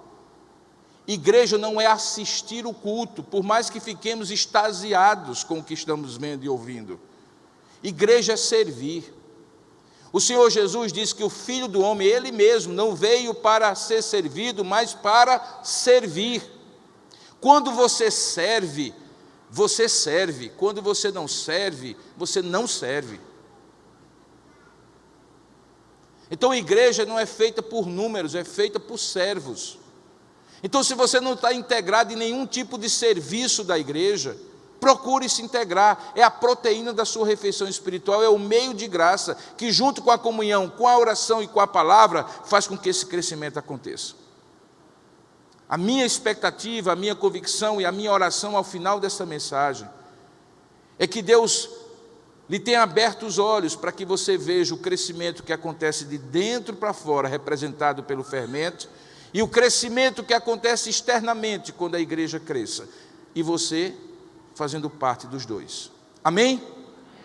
Igreja não é assistir o culto, por mais que fiquemos extasiados com o que estamos vendo e ouvindo. Igreja é servir. O Senhor Jesus disse que o Filho do Homem, Ele mesmo, não veio para ser servido, mas para servir. Quando você serve, você serve. Quando você não serve, você não serve. Então a igreja não é feita por números, é feita por servos. Então, se você não está integrado em nenhum tipo de serviço da igreja, procure se integrar. É a proteína da sua refeição espiritual, é o meio de graça, que junto com a comunhão, com a oração e com a palavra, faz com que esse crescimento aconteça. A minha expectativa, a minha convicção e a minha oração ao final dessa mensagem, é que Deus lhe tenha aberto os olhos para que você veja o crescimento que acontece de dentro para fora, representado pelo fermento, e o crescimento que acontece externamente quando a igreja cresça, e você fazendo parte dos dois. Amém?